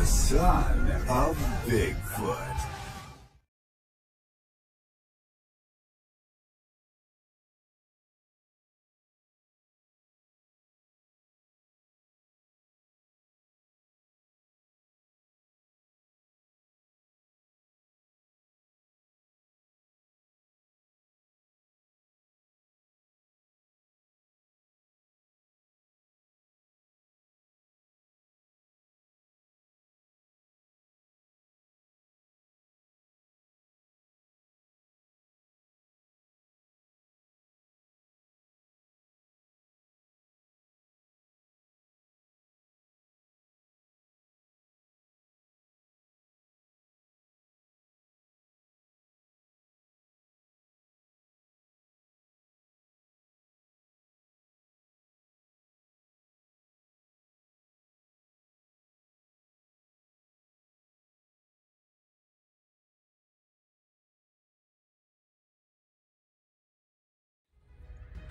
son of Bigfoot.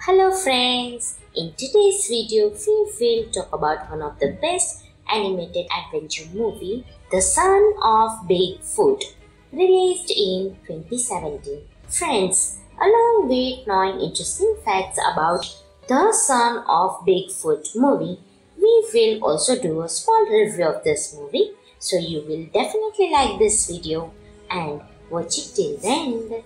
Hello friends, in today's video we will talk about one of the best animated adventure movie, The Son of Bigfoot, released in 2017. Friends, along with knowing interesting facts about The Son of Bigfoot movie, we will also do a small review of this movie, so you will definitely like this video and watch it till the end.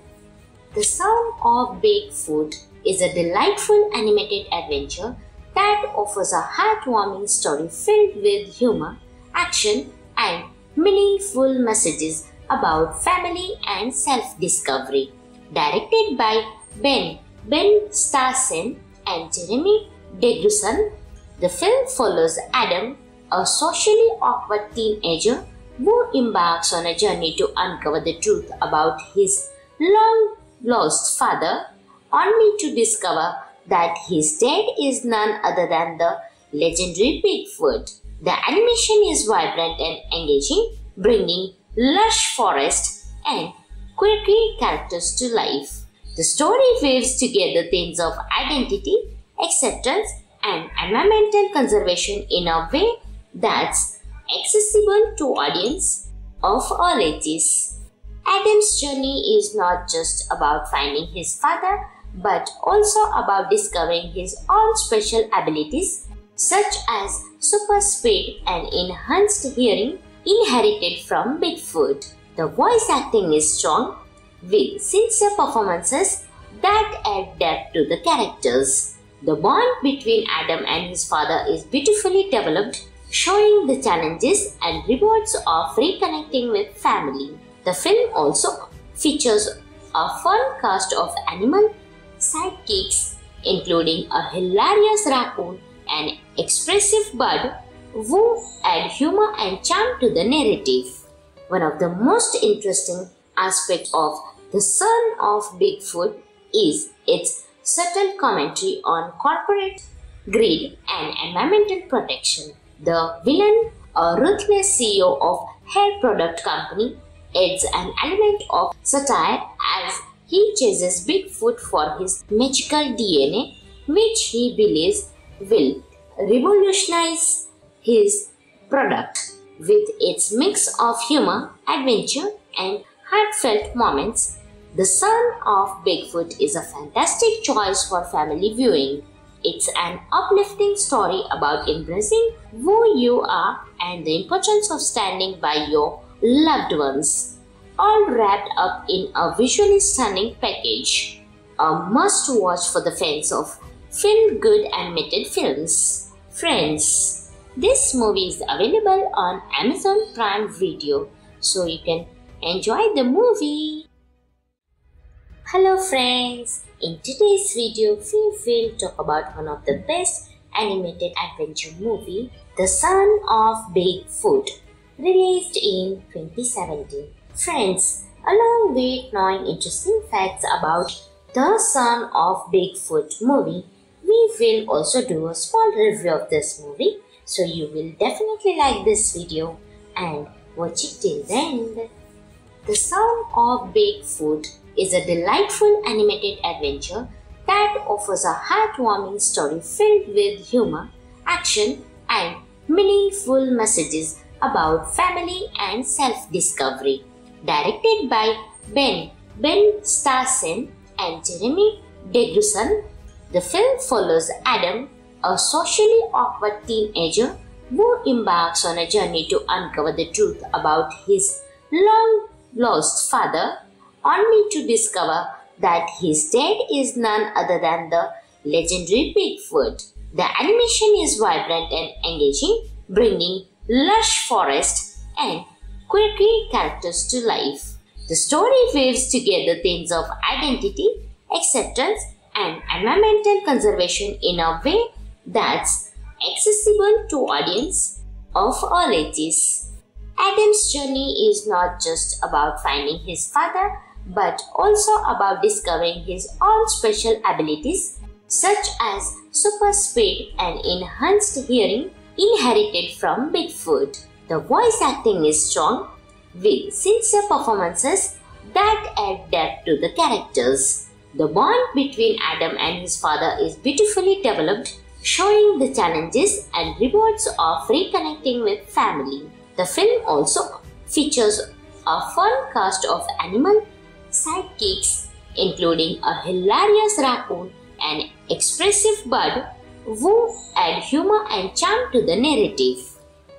The Son of Bigfoot is a delightful animated adventure that offers a heartwarming story filled with humor, action, and meaningful messages about family and self-discovery. Directed by Ben Starsen and Jeremy Degruson, the film follows Adam, a socially awkward teenager who embarks on a journey to uncover the truth about his long-lost father, only to discover that his dad is none other than the legendary Bigfoot. The animation is vibrant and engaging, bringing lush forests and quirky characters to life. The story weaves together themes of identity, acceptance, and environmental conservation in a way that's accessible to audiences of all ages. Adam's journey is not just about finding his father, but also about discovering his own special abilities, such as super speed and enhanced hearing inherited from Bigfoot. The voice acting is strong, with sincere performances that add depth to the characters. The bond between Adam and his father is beautifully developed, showing the challenges and rewards of reconnecting with family. The film also features a fun cast of animal sidekicks, including a hilarious raccoon and expressive bird who add humor and charm to the narrative. One of the most interesting aspects of The Son of Bigfoot is its subtle commentary on corporate greed and environmental protection. The villain, a ruthless CEO of hair product company, adds an element of satire as he chases Bigfoot for his magical DNA, which he believes will revolutionize his product. With its mix of humor, adventure, and heartfelt moments, The Son of Bigfoot is a fantastic choice for family viewing. It's an uplifting story about embracing who you are and the importance of standing by your loved ones, all wrapped up in a visually stunning package. A must-watch for the fans of feel-good animated films. Friends, this movie is available on Amazon Prime Video, so you can enjoy the movie. Hello friends, in today's video we will talk about one of the best animated adventure movie, The Son of Bigfoot, released in 2017. Friends, along with knowing interesting facts about The Son of Bigfoot movie, we will also do a small review of this movie, so you will definitely like this video and watch it till the end. The Son of Bigfoot is a delightful animated adventure that offers a heartwarming story filled with humor, action, and meaningful messages about family and self-discovery. Directed by Ben Starsen and Jeremy Degruson, the film follows Adam, a socially awkward teenager who embarks on a journey to uncover the truth about his long-lost father, only to discover that his dad is none other than the legendary Bigfoot. The animation is vibrant and engaging, bringing lush forest and quirky characters to life. The story weaves together themes of identity, acceptance, and environmental conservation in a way that's accessible to audience of all ages. Adam's journey is not just about finding his father, but also about discovering his own special abilities, such as super speed and enhanced hearing inherited from Bigfoot. The voice acting is strong, with sincere performances that add depth to the characters. The bond between Adam and his father is beautifully developed, showing the challenges and rewards of reconnecting with family. The film also features a fun cast of animal sidekicks, including a hilarious raccoon and expressive bird who add humor and charm to the narrative.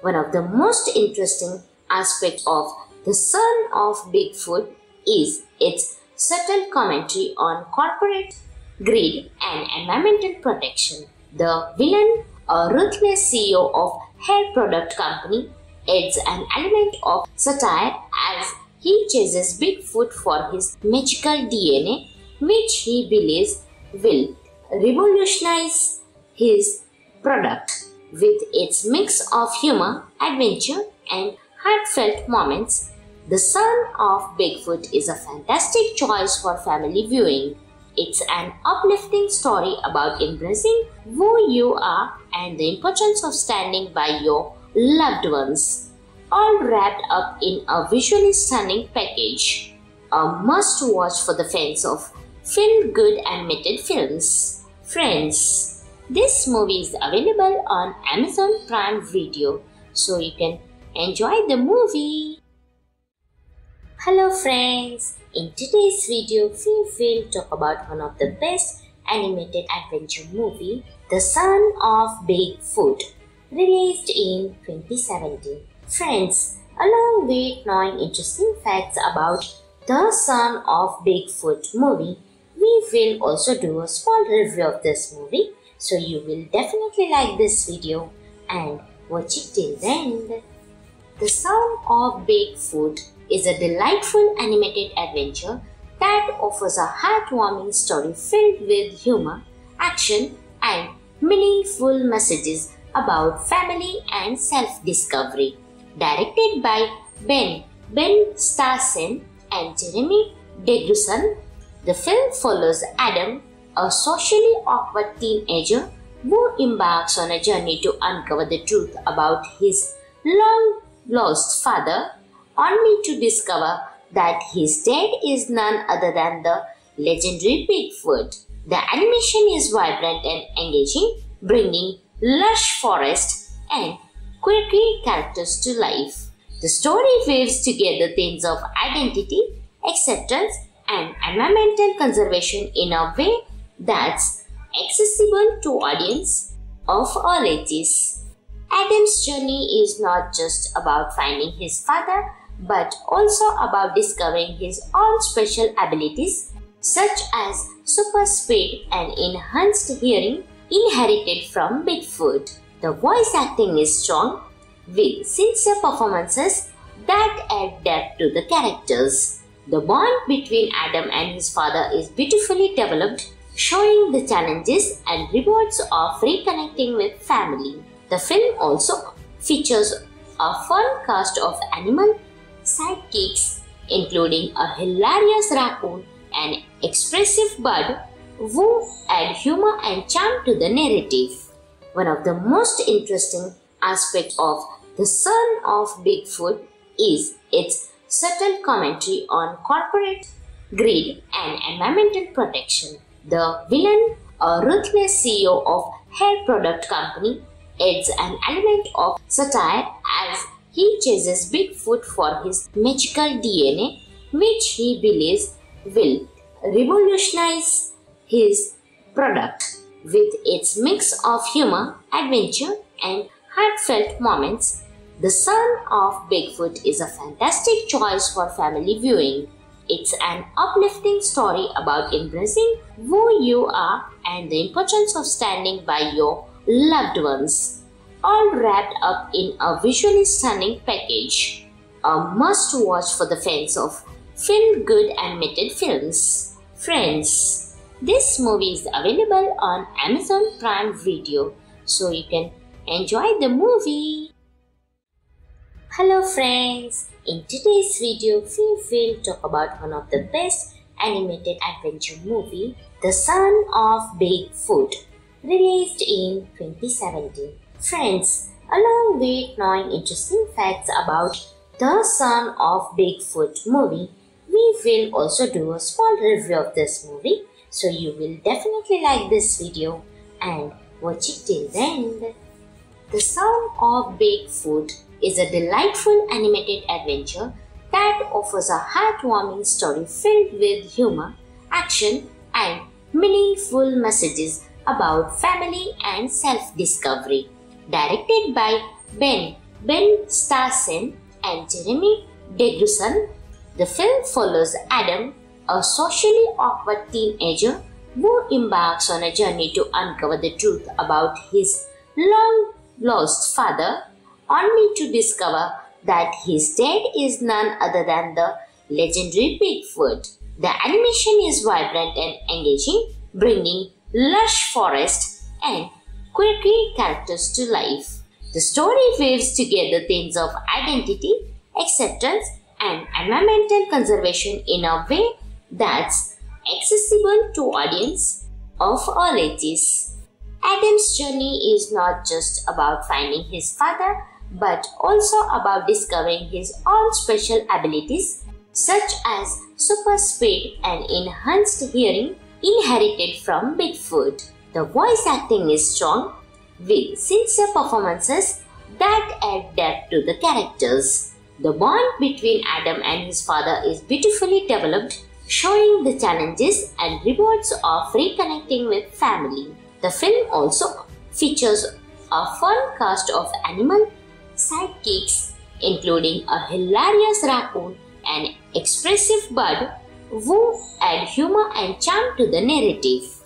One of the most interesting aspects of The Son of Bigfoot is its subtle commentary on corporate greed and environmental protection. The villain, a ruthless CEO of hair product company, adds an element of satire as he chases Bigfoot for his magical DNA, which he believes will revolutionize his product. With its mix of humor, adventure, and heartfelt moments, The Son of Bigfoot is a fantastic choice for family viewing. It's an uplifting story about embracing who you are and the importance of standing by your loved ones, all wrapped up in a visually stunning package. A must-watch for the fans of feel-good animated films. Friends, this movie is available on Amazon Prime Video, so you can enjoy the movie. Hello friends, in today's video we will talk about one of the best animated adventure movie, The Son of Bigfoot, released in 2017. Friends, along with knowing interesting facts about The Son of Bigfoot movie, we will also do a small review of this movie, so you will definitely like this video and watch it till the end. The Son of Bigfoot is a delightful animated adventure that offers a heartwarming story filled with humor, action, and meaningful messages about family and self-discovery. Directed by Ben Starsen and Jeremy Degruson, the film follows Adam, a socially awkward teenager who embarks on a journey to uncover the truth about his long-lost father, only to discover that his dad is none other than the legendary Bigfoot. The animation is vibrant and engaging, bringing lush forest and quirky characters to life. The story weaves together themes of identity, acceptance, and environmental conservation in a way that's accessible to audience of all ages. Adam's journey is not just about finding his father, but also about discovering his own special abilities, such as super speed and enhanced hearing inherited from Bigfoot. The voice acting is strong, with sincere performances that add depth to the characters. The bond between Adam and his father is beautifully developed, showing the challenges and rewards of reconnecting with family. The film also features a fun cast of animal sidekicks, including a hilarious raccoon and expressive bird who add humor and charm to the narrative. One of the most interesting aspects of The Son of Bigfoot is its subtle commentary on corporate greed and environmental protection. The villain, a ruthless CEO of hair product company, adds an element of satire as he chases Bigfoot for his magical DNA, which he believes will revolutionize his product. With its mix of humor, adventure, and heartfelt moments, The Son of Bigfoot is a fantastic choice for family viewing. It's an uplifting story about embracing who you are and the importance of standing by your loved ones, all wrapped up in a visually stunning package. A must-watch for the fans of feel-good animated films. Friends, this movie is available on Amazon Prime Video, so you can enjoy the movie. Hello friends, in today's video we will talk about one of the best animated adventure movie, The Son of Bigfoot, released in 2017. Friends, along with knowing interesting facts about The Son of Bigfoot movie, we will also do a small review of this movie, so you will definitely like this video and watch it till the end. The Son of Bigfoot is a delightful animated adventure that offers a heartwarming story filled with humor, action, and meaningful messages about family and self-discovery. Directed by Ben Starsen and Jeremy Deguson, the film follows Adam, a socially awkward teenager who embarks on a journey to uncover the truth about his long-lost father, only to discover that his dad is none other than the legendary Bigfoot. The animation is vibrant and engaging, bringing lush forest and quirky characters to life. The story weaves together themes of identity, acceptance, and environmental conservation in a way that's accessible to audiences of all ages. Adam's journey is not just about finding his father, but also about discovering his own special abilities, such as super speed and enhanced hearing inherited from Bigfoot. The voice acting is strong, with sincere performances that add depth to the characters. The bond between Adam and his father is beautifully developed, showing the challenges and rewards of reconnecting with family. The film also features a fun cast of animal sidekicks, including a hilarious raccoon and expressive bird who add humor and charm to the narrative.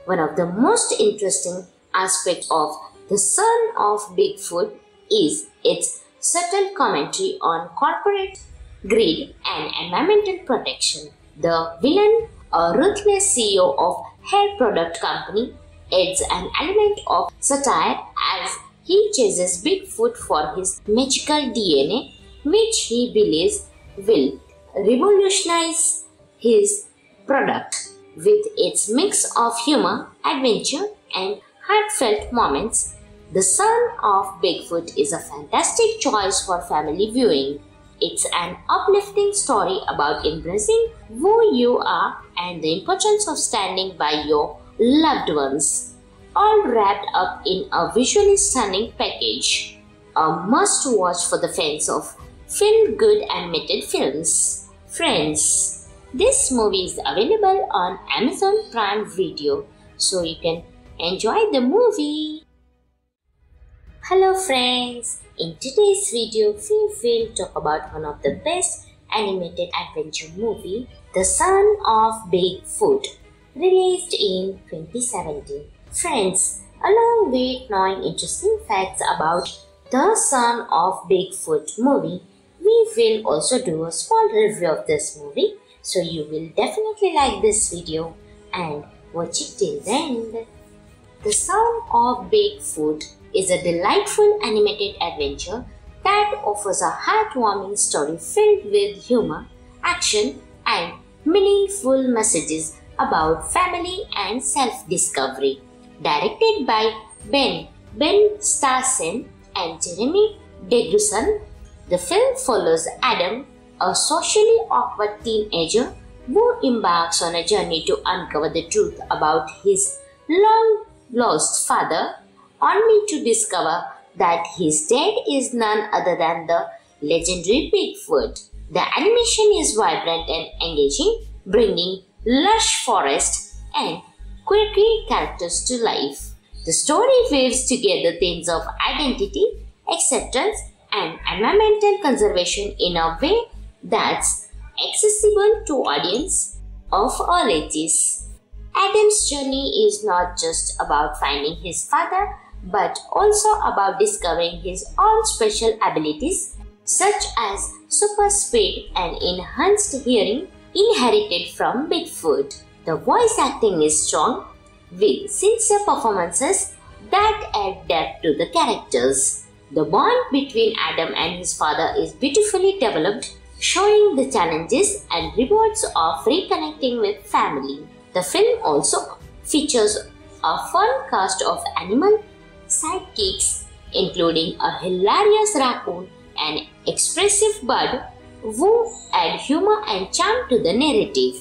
One of the most interesting aspects of The Son of Bigfoot is its subtle commentary on corporate greed and environmental protection. The villain, a ruthless CEO of hair product company, adds an element of satire as he chases Bigfoot for his magical DNA, which he believes will revolutionize his product. With its mix of humor, adventure, and heartfelt moments, The Son of Bigfoot is a fantastic choice for family viewing. It's an uplifting story about embracing who you are and the importance of standing by your loved ones, all wrapped up in a visually stunning package. A must-watch for the fans of feel-good animated films. Friends, this movie is available on Amazon Prime Video, so you can enjoy the movie. Hello friends, in today's video we will talk about one of the best animated adventure movie, The Son of Bigfoot, released in 2017. Friends, along with knowing interesting facts about The Son of Bigfoot movie, we will also do a small review of this movie, so you will definitely like this video and watch it till the end. The Son of Bigfoot is a delightful animated adventure that offers a heartwarming story filled with humor, action, and meaningful messages about family and self-discovery. Directed by Ben Starsen and Jeremy Deguson, the film follows Adam, a socially awkward teenager who embarks on a journey to uncover the truth about his long-lost father, only to discover that his dad is none other than the legendary Bigfoot. The animation is vibrant and engaging, bringing lush forest and quirky characters to life. The story weaves together themes of identity, acceptance, and environmental conservation in a way that's accessible to audience of all ages. Adam's journey is not just about finding his father, but also about discovering his own special abilities, such as super speed and enhanced hearing inherited from Bigfoot. The voice acting is strong, with sincere performances that add depth to the characters. The bond between Adam and his father is beautifully developed, showing the challenges and rewards of reconnecting with family. The film also features a fun cast of animal sidekicks, including a hilarious raccoon and expressive bird who add humor and charm to the narrative.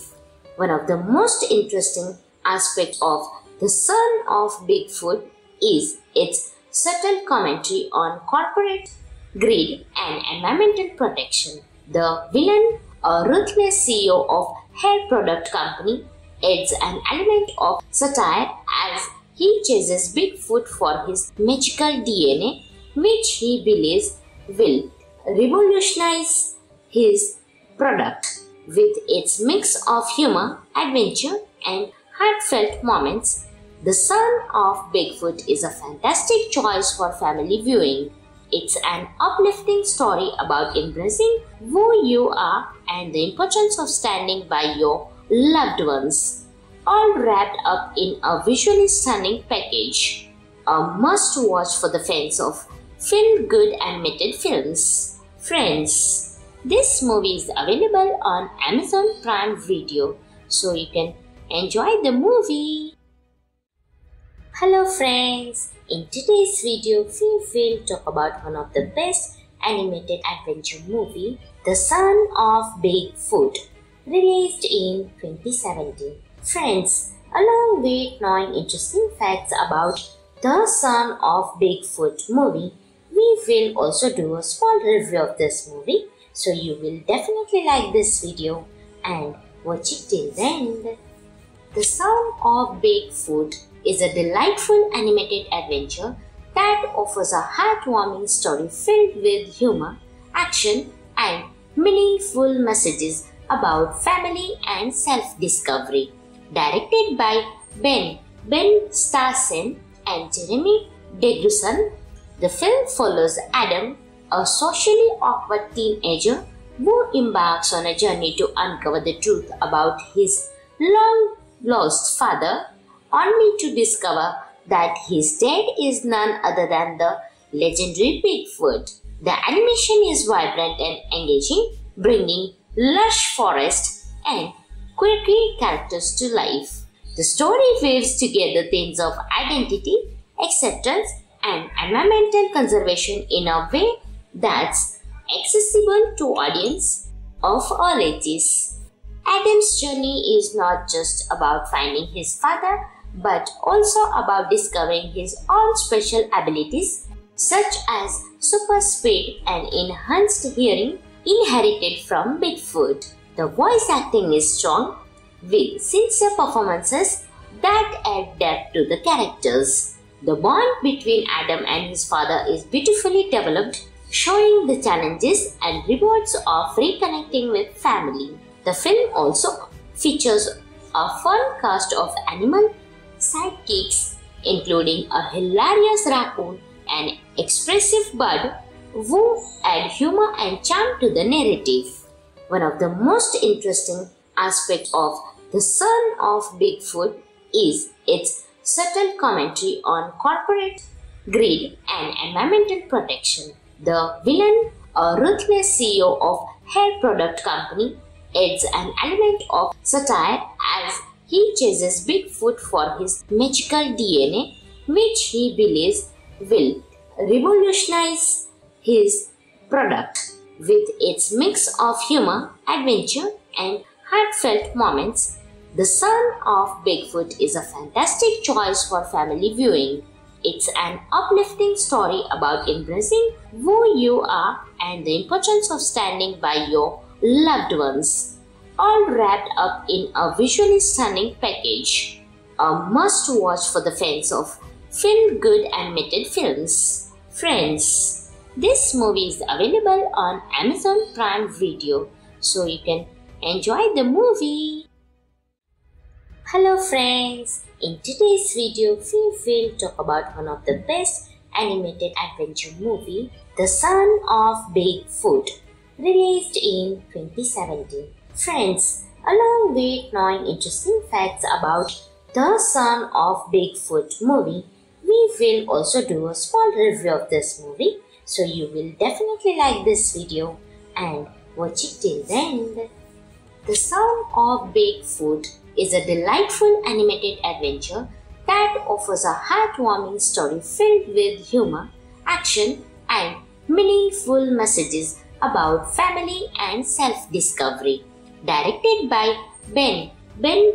One of the most interesting aspects of The Son of Bigfoot is its subtle commentary on corporate greed and environmental protection. The villain, a ruthless CEO of hair product company, adds an element of satire as he chases Bigfoot for his magical DNA, which he believes will revolutionize his product. With its mix of humor, adventure, and heartfelt moments, The Son of Bigfoot is a fantastic choice for family viewing. It's an uplifting story about embracing who you are and the importance of standing by your loved ones, all wrapped up in a visually stunning package. A must-watch for the fans of feel-good animated films. Friends, this movie is available on Amazon Prime Video, so you can enjoy the movie. Hello friends, in today's video we will talk about one of the best animated adventure movie, The Son of Bigfoot, released in 2017. Friends, along with knowing interesting facts about The Son of Bigfoot movie, we will also do a small review of this movie, so you will definitely like this video and watch it till the end. The Son of Bigfoot is a delightful animated adventure that offers a heartwarming story filled with humor, action, and meaningful messages about family and self-discovery. Directed by Ben Starsen and Jeremy Degruson, the film follows Adam, a socially awkward teenager who embarks on a journey to uncover the truth about his long-lost father, only to discover that his dad is none other than the legendary Bigfoot. The animation is vibrant and engaging, bringing lush forest and quirky characters to life. The story weaves together themes of identity, acceptance, and environmental conservation in a way that's accessible to audience of all ages. Adam's journey is not just about finding his father, but also about discovering his own special abilities, such as super speed and enhanced hearing inherited from Bigfoot. The voice acting is strong, with sincere performances that add depth to the characters. The bond between Adam and his father is beautifully developed, showing the challenges and rewards of reconnecting with family. The film also features a fun cast of animal sidekicks, including a hilarious raccoon and expressive bird who add humor and charm to the narrative. One of the most interesting aspects of The Son of Bigfoot is its subtle commentary on corporate greed and environmental protection. The villain, a ruthless CEO of hair product company, adds an element of satire as he chases Bigfoot for his magical DNA, which he believes will revolutionize his product. With its mix of humor, adventure, and heartfelt moments, The Son of Bigfoot is a fantastic choice for family viewing. It's an uplifting story about embracing who you are and the importance of standing by your loved ones, all wrapped up in a visually stunning package. A must-watch for the fans of feel-good animated films. Friends, this movie is available on Amazon Prime Video, so you can enjoy the movie. Hello friends, in today's video we will talk about one of the best animated adventure movie, The Son of Bigfoot, released in 2017. Friends, along with knowing interesting facts about The Son of Bigfoot movie, we will also do a small review of this movie, so you will definitely like this video and watch it till the end. The Son of Bigfoot is a delightful animated adventure that offers a heartwarming story filled with humor, action, and meaningful messages about family and self-discovery. Directed by Ben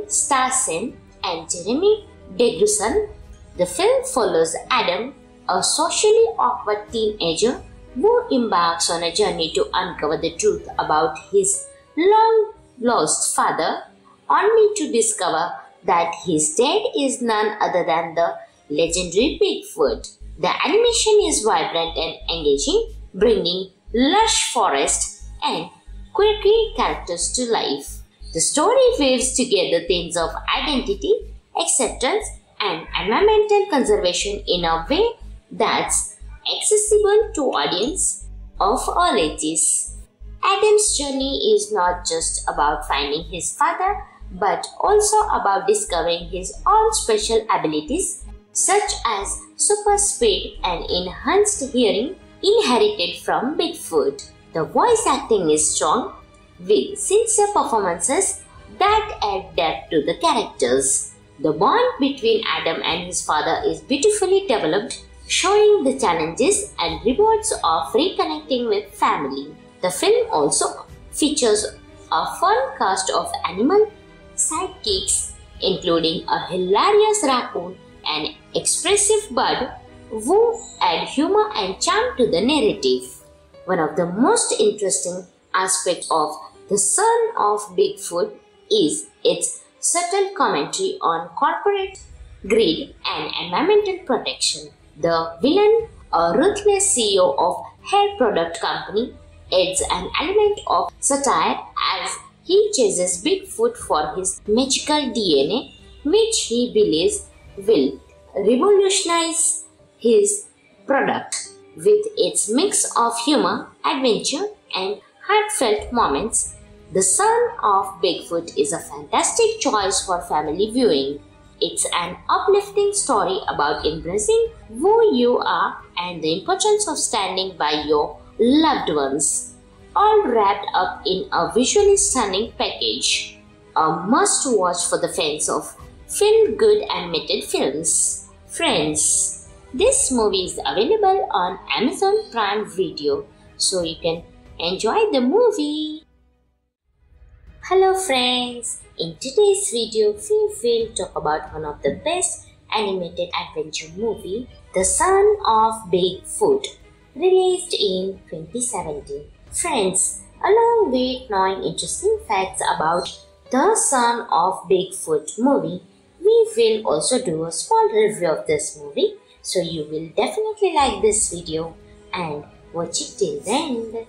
Starsen and Jeremy Degruson, the film follows Adam, a socially awkward teenager who embarks on a journey to uncover the truth about his long-lost father, only to discover that his dad is none other than the legendary Bigfoot. The animation is vibrant and engaging, bringing lush forest and quirky characters to life. The story weaves together themes of identity, acceptance, and environmental conservation in a way that's accessible to audiences of all ages. Adam's journey is not just about finding his father, but also about discovering his own special abilities, such as super speed and enhanced hearing inherited from Bigfoot. The voice acting is strong, with sincere performances that add depth to the characters. The bond between Adam and his father is beautifully developed, showing the challenges and rewards of reconnecting with family. The film also features a fun cast of animal sidekicks, including a hilarious raccoon and expressive bird who add humor and charm to the narrative. One of the most interesting aspects of The Son of Bigfoot is its subtle commentary on corporate greed and environmental protection. The villain, a ruthless CEO of hair product company, adds an element of satire as he chases Bigfoot for his magical DNA, which he believes will revolutionize his product. With its mix of humor, adventure, and heartfelt moments, The Son of Bigfoot is a fantastic choice for family viewing. It's an uplifting story about embracing who you are and the importance of standing by your loved ones, all wrapped up in a visually stunning package. A must-watch for the fans of feel-good animated films. Friends, this movie is available on Amazon Prime Video, so you can enjoy the movie. Hello friends, in today's video we will talk about one of the best animated adventure movie, The Son of Bigfoot, released in 2017. Friends, along with knowing interesting facts about The Son of Bigfoot movie, we will also do a small review of this movie, so you will definitely like this video and watch it till the end.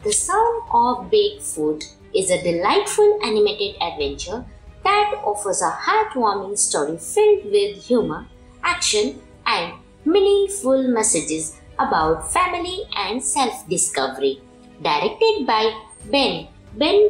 The Son of Bigfoot is a delightful animated adventure that offers a heartwarming story filled with humor, action, and meaningful messages about family and self-discovery. Directed by Ben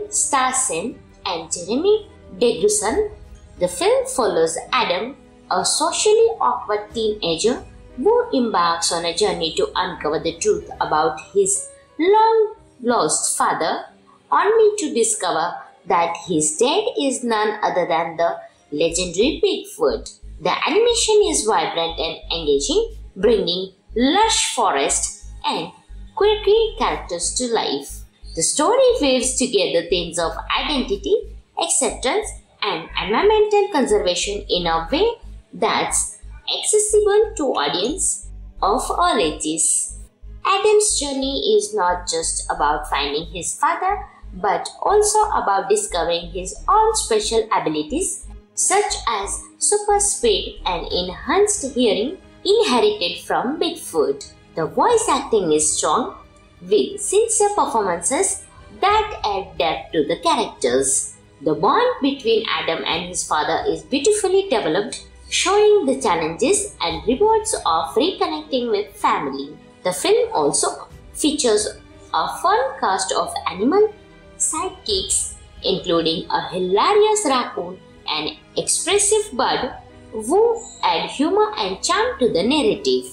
Starsen and Jeremy Degruson, the film follows Adam, a socially awkward teenager who embarks on a journey to uncover the truth about his long-lost father, only to discover that his dad is none other than the legendary Bigfoot. The animation is vibrant and engaging, bringing lush forest and quirky characters to life. The story weaves together themes of identity, acceptance, and environmental conservation in a way that's accessible to audience of all ages. Adam's journey is not just about finding his father, but also about discovering his own special abilities such as super speed and enhanced hearing inherited from Bigfoot. The voice acting is strong, with sincere performances that add depth to the characters. The bond between Adam and his father is beautifully developed, showing the challenges and rewards of reconnecting with family. The film also features a fun cast of animal sidekicks, including a hilarious raccoon and expressive bird who add humor and charm to the narrative.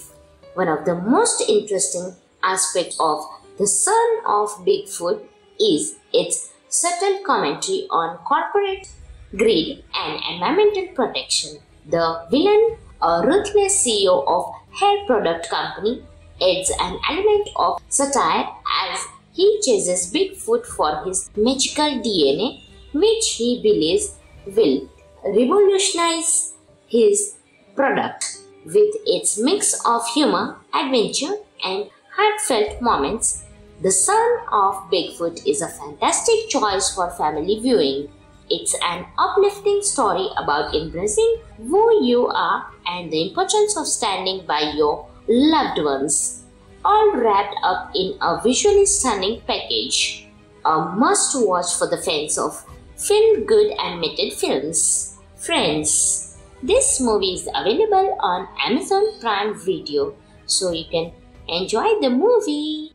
One of the most interesting aspects of The Son of Bigfoot is its subtle commentary on corporate greed and environmental protection. The villain, a ruthless CEO of hair product company, adds an element of satire as he chases Bigfoot for his magical DNA, which he believes will revolutionize his product. With its mix of humor, adventure, and heartfelt moments, The Son of Bigfoot is a fantastic choice for family viewing. It's an uplifting story about embracing who you are and the importance of standing by your loved ones, all wrapped up in a visually stunning package. A must-watch for the fans of feel-good animated films. Friends, this movie is available on Amazon Prime Video, so you can enjoy the movie.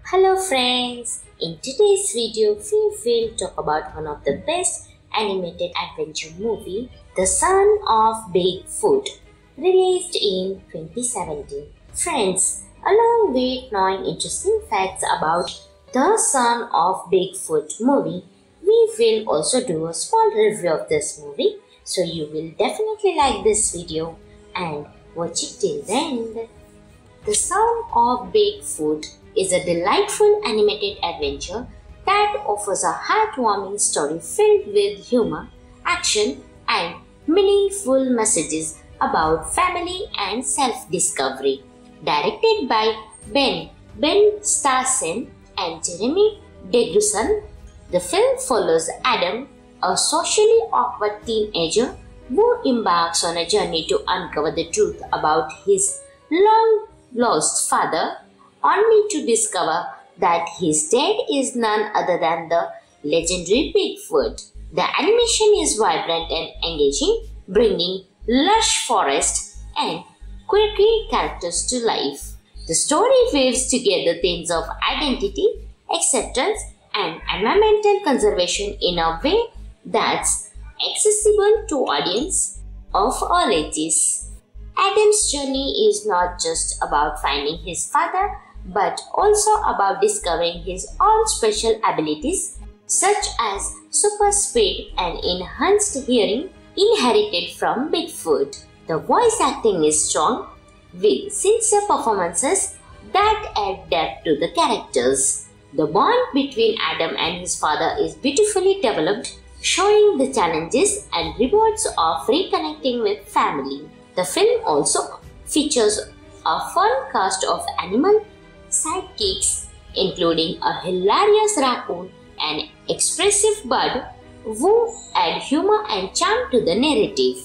Hello friends, in today's video we will talk about one of the best animated adventure movie, The Son of Bigfoot, released in 2017. Friends, along with knowing interesting facts about The Son of Bigfoot movie, we will also do a small review of this movie, so you will definitely like this video and watch it till the end. The Son of Bigfoot is a delightful animated adventure that offers a heartwarming story filled with humor, action, and meaningful messages about family and self-discovery. Directed by Ben Starsen and Jeremy Deguson, the film follows Adam, a socially awkward teenager who embarks on a journey to uncover the truth about his long-lost father, only to discover that his dad is none other than the legendary Bigfoot. The animation is vibrant and engaging, bringing lush forest and quirky characters to life. The story weaves together themes of identity, acceptance, and environmental conservation in a way that's accessible to audience of all ages. Adam's journey is not just about finding his father, but also about discovering his own special abilities such as super speed and enhanced hearing inherited from Bigfoot. The voice acting is strong, with sincere performances that add depth to the characters. The bond between Adam and his father is beautifully developed, showing the challenges and rewards of reconnecting with family. The film also features a fun cast of animal sidekicks, including a hilarious raccoon and expressive bird who add humor and charm to the narrative.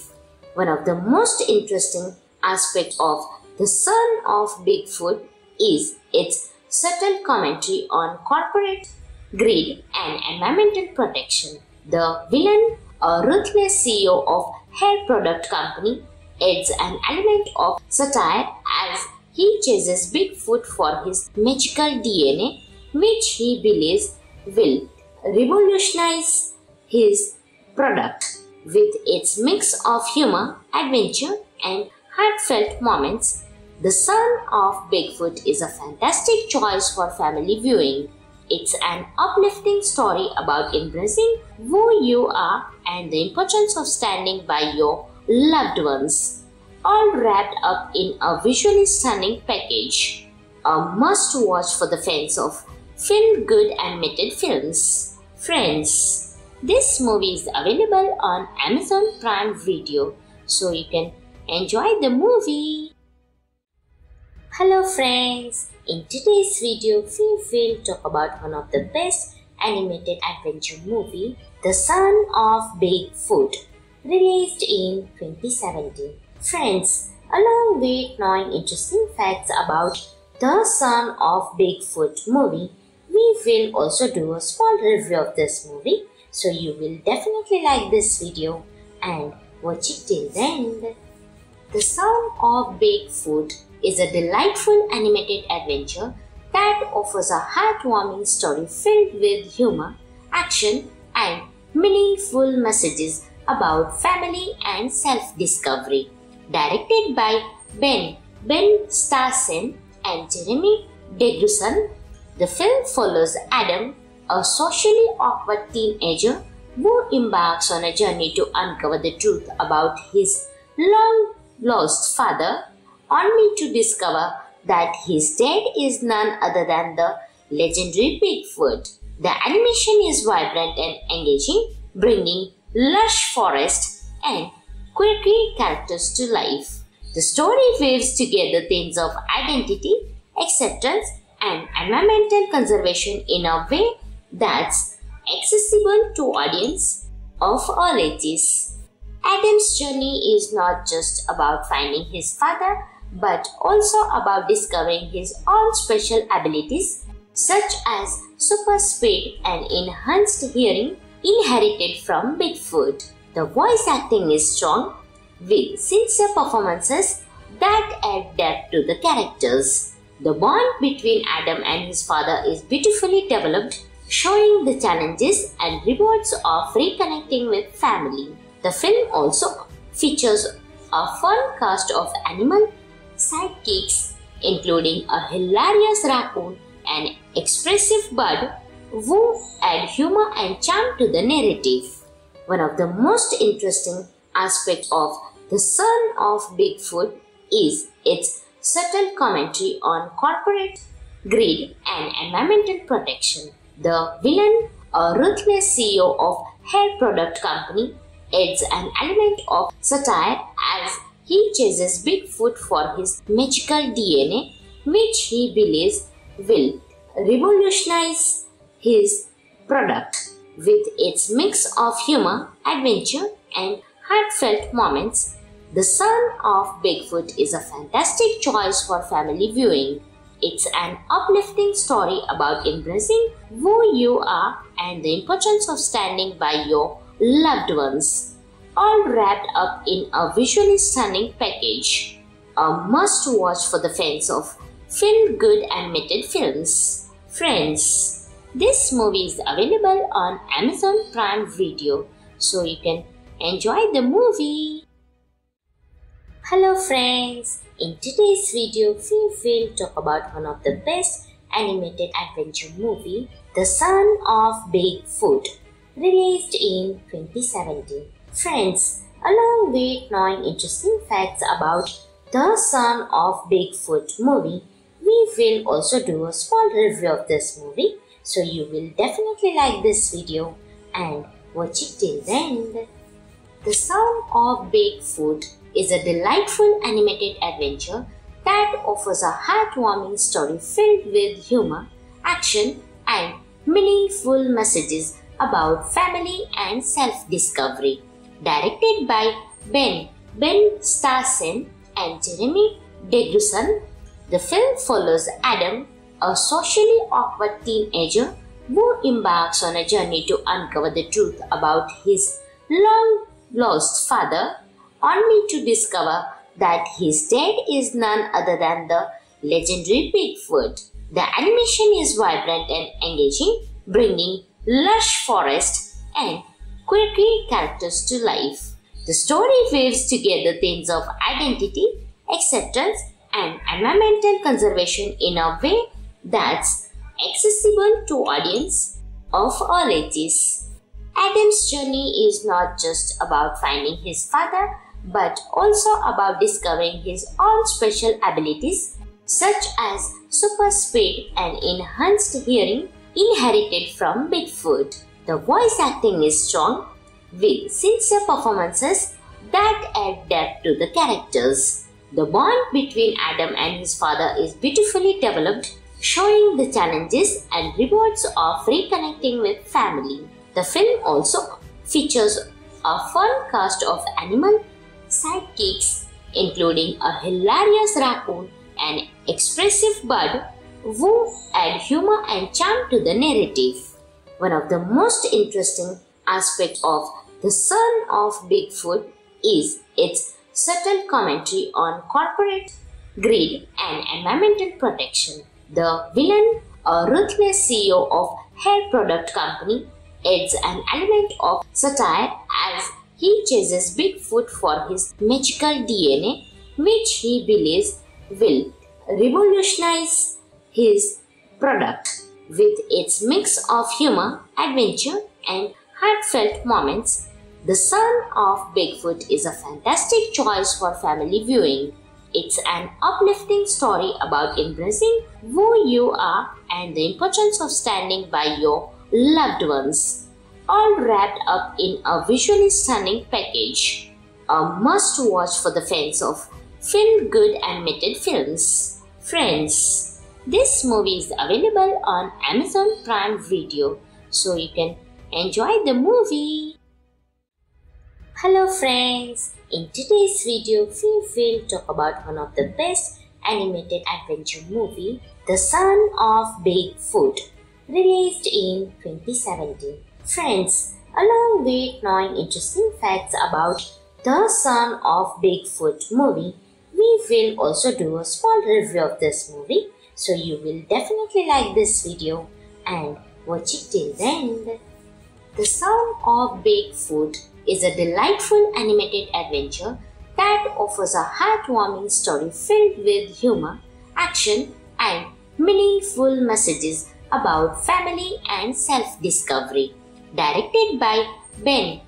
One of the most interesting aspects of The Son of Bigfoot is its subtle commentary on corporate greed and environmental protection. The villain, a ruthless CEO of hair product company, adds an element of satire as he chases Bigfoot for his magical DNA, which he believes will revolutionize his product. With its mix of humor, adventure, and heartfelt moments, The Son of Bigfoot is a fantastic choice for family viewing. It's an uplifting story about embracing who you are and the importance of standing by your loved ones, all wrapped up in a visually stunning package. A must-watch for the fans of feel-good animated films. Friends, this movie is available on Amazon Prime Video, so you can enjoy the movie. Hello friends, in today's video we will talk about one of the best animated adventure movie, The Son of Bigfoot, released in 2017. Friends, along with knowing interesting facts about The Son of Bigfoot movie, we will also do a small review of this movie, so you will definitely like this video and watch it till the end. The Son of Bigfoot is a delightful animated adventure that offers a heartwarming story filled with humor, action, and meaningful messages about family and self-discovery. Directed by Ben Starsen and Jeremy Degrusson, the film follows Adam, a socially awkward teenager who embarks on a journey to uncover the truth about his long-lost father, only to discover that his dad is none other than the legendary Bigfoot. The animation is vibrant and engaging, bringing lush forests and quirky characters to life. The story weaves together themes of identity, acceptance, and environmental conservation in a way that's accessible to audiences of all ages. Adam's journey is not just about finding his father, but also about discovering his own special abilities, such as super speed and enhanced hearing inherited from Bigfoot. The voice acting is strong, with sincere performances that add depth to the characters. The bond between Adam and his father is beautifully developed, showing the challenges and rewards of reconnecting with family. The film also features a fun cast of animal sidekicks, including a hilarious raccoon and expressive bird who add humor and charm to the narrative. One of the most interesting aspects of The Son of Bigfoot is its subtle commentary on corporate greed and environmental protection. The villain, a ruthless CEO of hair product company, adds an element of satire as he chases Bigfoot for his magical DNA, which he believes will revolutionize his product. With its mix of humor, adventure, and heartfelt moments, The Son of Bigfoot is a fantastic choice for family viewing. It's an uplifting story about embracing who you are and the importance of standing by your loved ones, all wrapped up in a visually stunning package. A must-watch for the fans of feel-good animated films. Friends, this movie is available on Amazon Prime Video, so you can enjoy the movie. Hello friends, in today's video we will talk about one of the best animated adventure movie, The Son of Bigfoot, released in 2017. Friends, along with knowing interesting facts about The Son of Bigfoot movie, we will also do a small review of this movie, so you will definitely like this video and watch it till the end. The Son of Bigfoot is a delightful animated adventure that offers a heartwarming story filled with humor, action, and meaningful messages about family and self-discovery. Directed by Ben Starsen and Jeremy Degrusson, the film follows Adam, a socially awkward teenager who embarks on a journey to uncover the truth about his long-lost father, only to discover that his dad is none other than the legendary Bigfoot. The animation is vibrant and engaging, bringing lush forests and quirky characters to life. The story weaves together themes of identity, acceptance, and environmental conservation in a way that's accessible to audiences of all ages. Adam's journey is not just about finding his father, but also about discovering his own special abilities, such as super speed and enhanced hearing inherited from Bigfoot. The voice acting is strong, with sincere performances that add depth to the characters. The bond between Adam and his father is beautifully developed, showing the challenges and rewards of reconnecting with family. The film also features a fun cast of animal sidekicks, including a hilarious raccoon and expressive bird who add humor and charm to the narrative. One of the most interesting aspects of The Son of Bigfoot is its subtle commentary on corporate greed and environmental protection. The villain, a ruthless CEO of hair product company, adds an element of satire as he chases Bigfoot for his magical DNA, which he believes will revolutionize his product. With its mix of humor, adventure, and heartfelt moments, The Son of Bigfoot is a fantastic choice for family viewing. It's an uplifting story about embracing who you are and the importance of standing by your loved ones, all wrapped up in a visually stunning package. A must-watch for the fans of feel-good animated films. Friends, this movie is available on Amazon Prime Video, so you can enjoy the movie. Hello friends, in today's video we will talk about one of the best animated adventure movie, The Son of Bigfoot, released in 2017. Friends, along with knowing interesting facts about The Son of Bigfoot movie, we will also do a small review of this movie, so you will definitely like this video and watch it till the end. The Son of Bigfoot is a delightful animated adventure that offers a heartwarming story filled with humor, action, and meaningful messages about family and self-discovery. Directed by Ben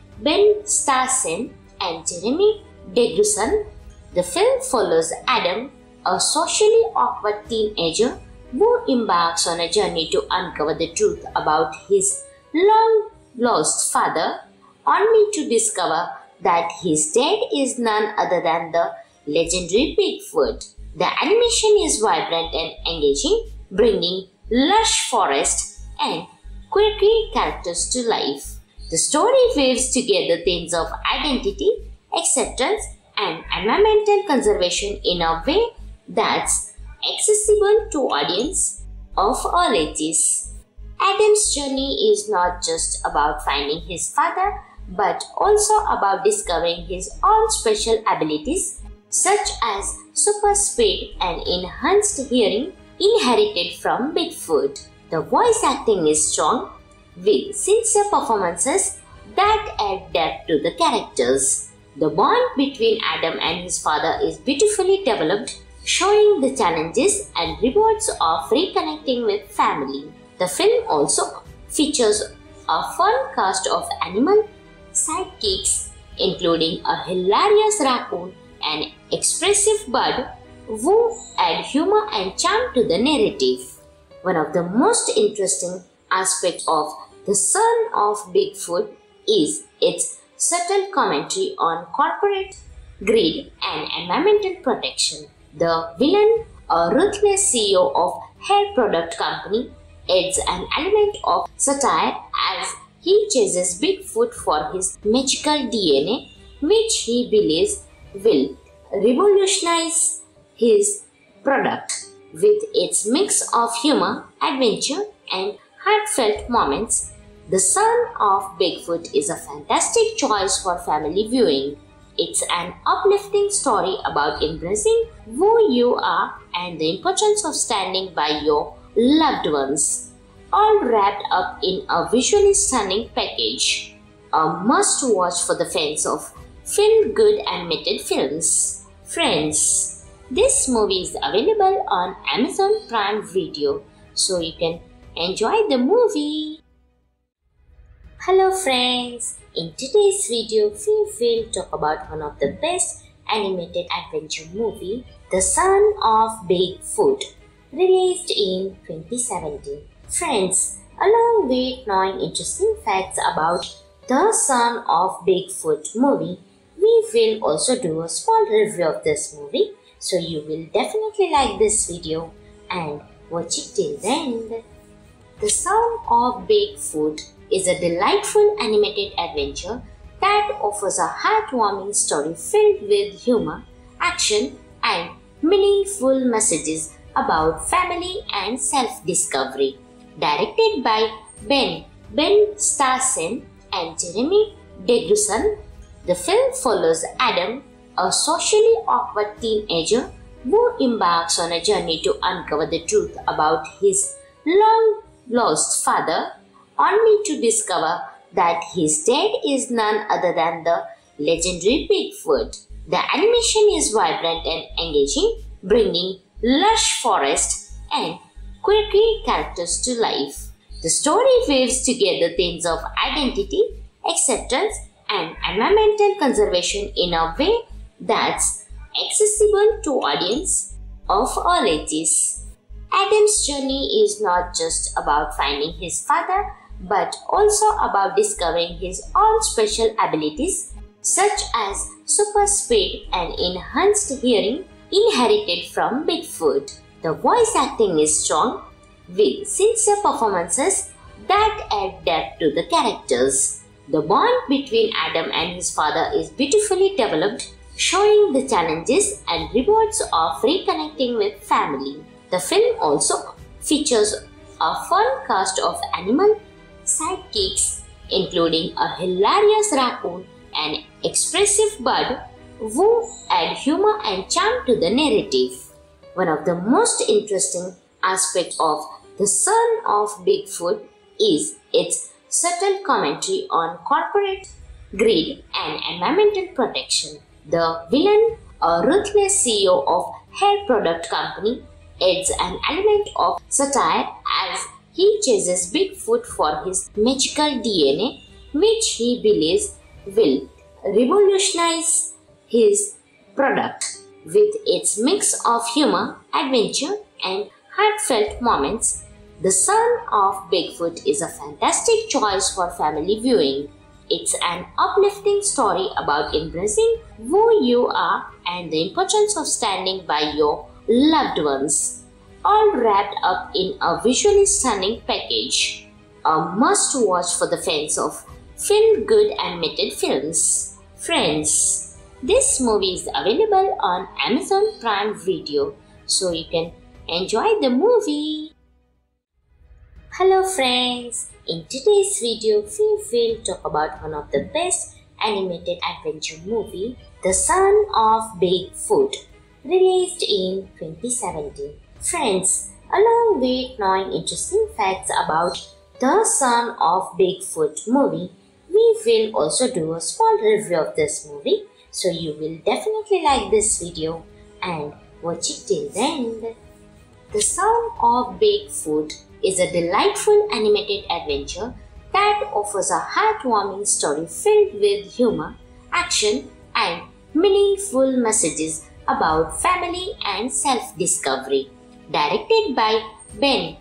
Starsen and Jeremy Degrusson, the film follows Adam, a socially awkward teenager who embarks on a journey to uncover the truth about his long-lost father, only to discover that his dad is none other than the legendary Bigfoot. The animation is vibrant and engaging, bringing lush forests and quirky characters to life. The story weaves together themes of identity, acceptance, and environmental conservation in a way that's accessible to audiences of all ages. Adam's journey is not just about finding his father, but also about discovering his own special abilities, such as super speed and enhanced hearing inherited from Bigfoot. The voice acting is strong, with sincere performances that add depth to the characters. The bond between Adam and his father is beautifully developed, showing the challenges and rewards of reconnecting with family. The film also features a fun cast of animal sidekicks, including a hilarious raccoon and expressive bird who add humor and charm to the narrative. One of the most interesting aspects of The Son of Bigfoot is its subtle commentary on corporate greed and environmental protection. The villain, a ruthless CEO of hair product company, adds an element of satire as he chases Bigfoot for his magical DNA, which he believes will revolutionize his product. With its mix of humor, adventure, and heartfelt moments, The Son of Bigfoot is a fantastic choice for family viewing. It's an uplifting story about embracing who you are and the importance of standing by your loved ones, all wrapped up in a visually stunning package. A must-watch for the fans of feel-good animated films. Friends, this movie is available on Amazon Prime Video, so you can enjoy the movie. Hello friends, in today's video we will talk about one of the best animated adventure movie, The Son of Bigfoot, released in 2017. Friends, along with knowing interesting facts about The Son of Bigfoot movie, we will also do a small review of this movie, so you will definitely like this video and watch it till the end. The Son of Bigfoot is a delightful animated adventure that offers a heartwarming story filled with humor, action, and meaningful messages about family and self-discovery. Directed by Ben Starsen and Jeremy Deguson, the film follows Adam, a socially awkward teenager who embarks on a journey to uncover the truth about his long-lost father, only to discover that his dad is none other than the legendary Bigfoot. The animation is vibrant and engaging, bringing lush forest and quirky characters to life. The story weaves together themes of identity, acceptance, and environmental conservation in a way that's accessible to audience of all ages. Adam's journey is not just about finding his father, but also about discovering his own special abilities, such as super speed and enhanced hearing inherited from Bigfoot. The voice acting is strong, with sincere performances that add depth to the characters. The bond between Adam and his father is beautifully developed, showing the challenges and rewards of reconnecting with family. The film also features a fun cast of animal sidekicks, including a hilarious raccoon and expressive bird who add humor and charm to the narrative. One of the most interesting aspects of The Son of Bigfoot is its subtle commentary on corporate greed and environmental protection. The villain, a ruthless CEO of hair product company, adds an element of satire as he chases Bigfoot for his magical DNA, which he believes will revolutionize his product. With its mix of humor, adventure, and heartfelt moments, The Son of Bigfoot is a fantastic choice for family viewing. It's an uplifting story about embracing who you are and the importance of standing by your loved ones, all wrapped up in a visually stunning package. A must-watch for the fans of feel-good animated films. Friends, this movie is available on Amazon Prime Video, so you can enjoy the movie. Hello friends, in today's video we will talk about one of the best animated adventure movie, The Son of Bigfoot, released in 2017. Friends, along with knowing interesting facts about The Son of Bigfoot movie, we will also do a small review of this movie, so you will definitely like this video and watch it till the end. The Son of Bigfoot is a delightful animated adventure that offers a heartwarming story filled with humor, action, and meaningful messages about family and self-discovery. Directed by Ben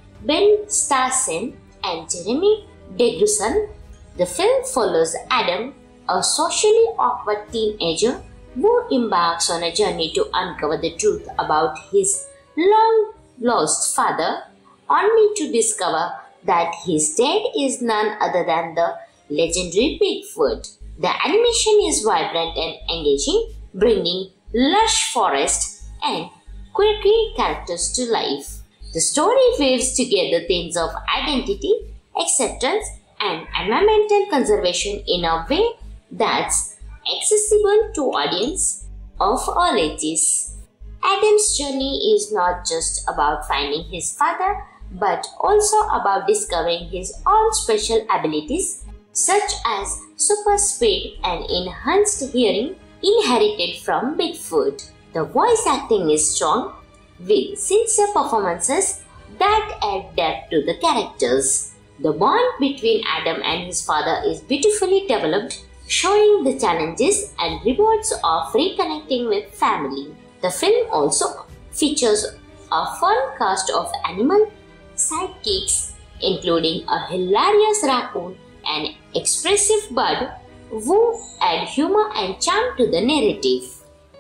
Starsen and Jeremy Deguson, the film follows Adam, a socially awkward teenager who embarks on a journey to uncover the truth about his long-lost father, only to discover that his dad is none other than the legendary Bigfoot. The animation is vibrant and engaging, bringing lush forest and quirky characters to life. The story weaves together themes of identity, acceptance, and environmental conservation in a way that's accessible to audience of all ages. Adam's journey is not just about finding his father, but also about discovering his own special abilities, such as super speed and enhanced hearing inherited from Bigfoot. The voice acting is strong, with sincere performances that add depth to the characters. The bond between Adam and his father is beautifully developed, showing the challenges and rewards of reconnecting with family. The film also features a fun cast of animal sidekicks, including a hilarious raccoon and expressive bird who add humor and charm to the narrative.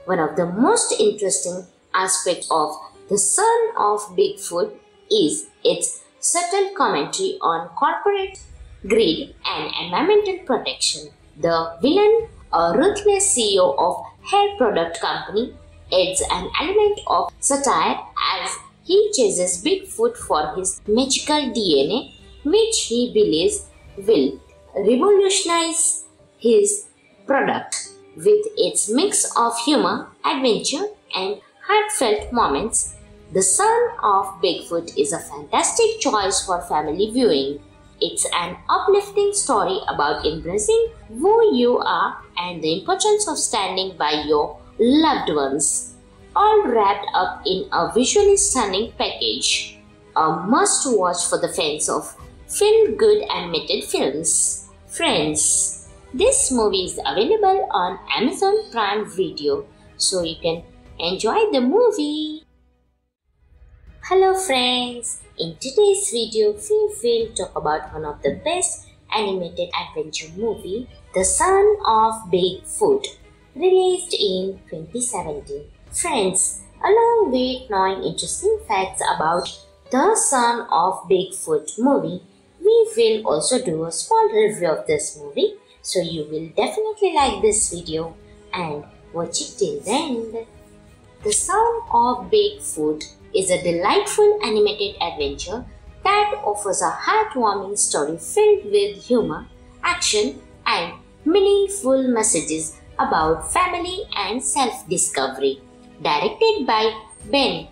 One of the most interesting aspects of The Son of Bigfoot is its subtle commentary on corporate greed and environmental protection. The villain, a ruthless CEO of hair product company, adds an element of satire as he chases Bigfoot for his magical DNA, which he believes will revolutionize his product. With its mix of humor, adventure, and heartfelt moments, The Son of Bigfoot is a fantastic choice for family viewing. It's an uplifting story about embracing who you are and the importance of standing by your loved ones, all wrapped up in a visually stunning package. A must-watch for the fans of feel-good animated films. Friends, this movie is available on Amazon Prime Video, so you can enjoy the movie. Hello friends, in today's video we will talk about one of the best animated adventure movie, The Son of Bigfoot, released in 2017. Friends, along with knowing interesting facts about The Son of Bigfoot movie, we will also do a small review of this movie, so you will definitely like this video and watch it till the end. The Son of Bigfoot is a delightful animated adventure that offers a heartwarming story filled with humor, action, and meaningful messages about family and self-discovery. Directed by Ben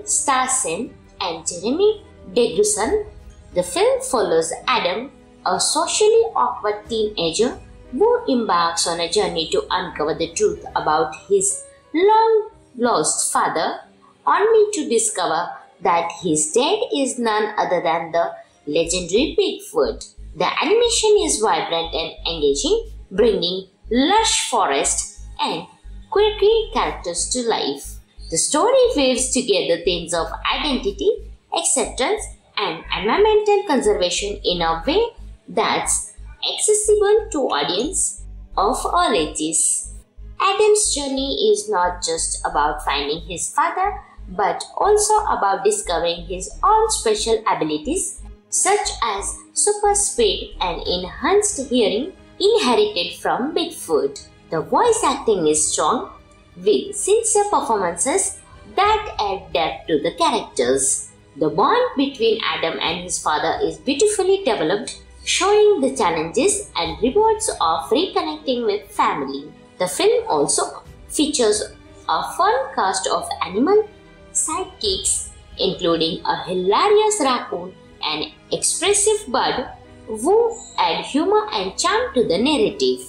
Starsen and Jeremy Degrusson, the film follows Adam, a socially awkward teenager who embarks on a journey to uncover the truth about his long-lost father, only to discover that his dad is none other than the legendary Bigfoot. The animation is vibrant and engaging, bringing lush forests and quirky characters to life. The story weaves together themes of identity, acceptance, and environmental conservation in a way that's accessible to audiences of all ages. Adam's journey is not just about finding his father, but also about discovering his own special abilities, such as super speed and enhanced hearing inherited from Bigfoot. The voice acting is strong, with sincere performances that add depth to the characters. The bond between Adam and his father is beautifully developed, showing the challenges and rewards of reconnecting with family. The film also features a fun cast of animal sidekicks, including a hilarious raccoon and expressive bird who add humor and charm to the narrative.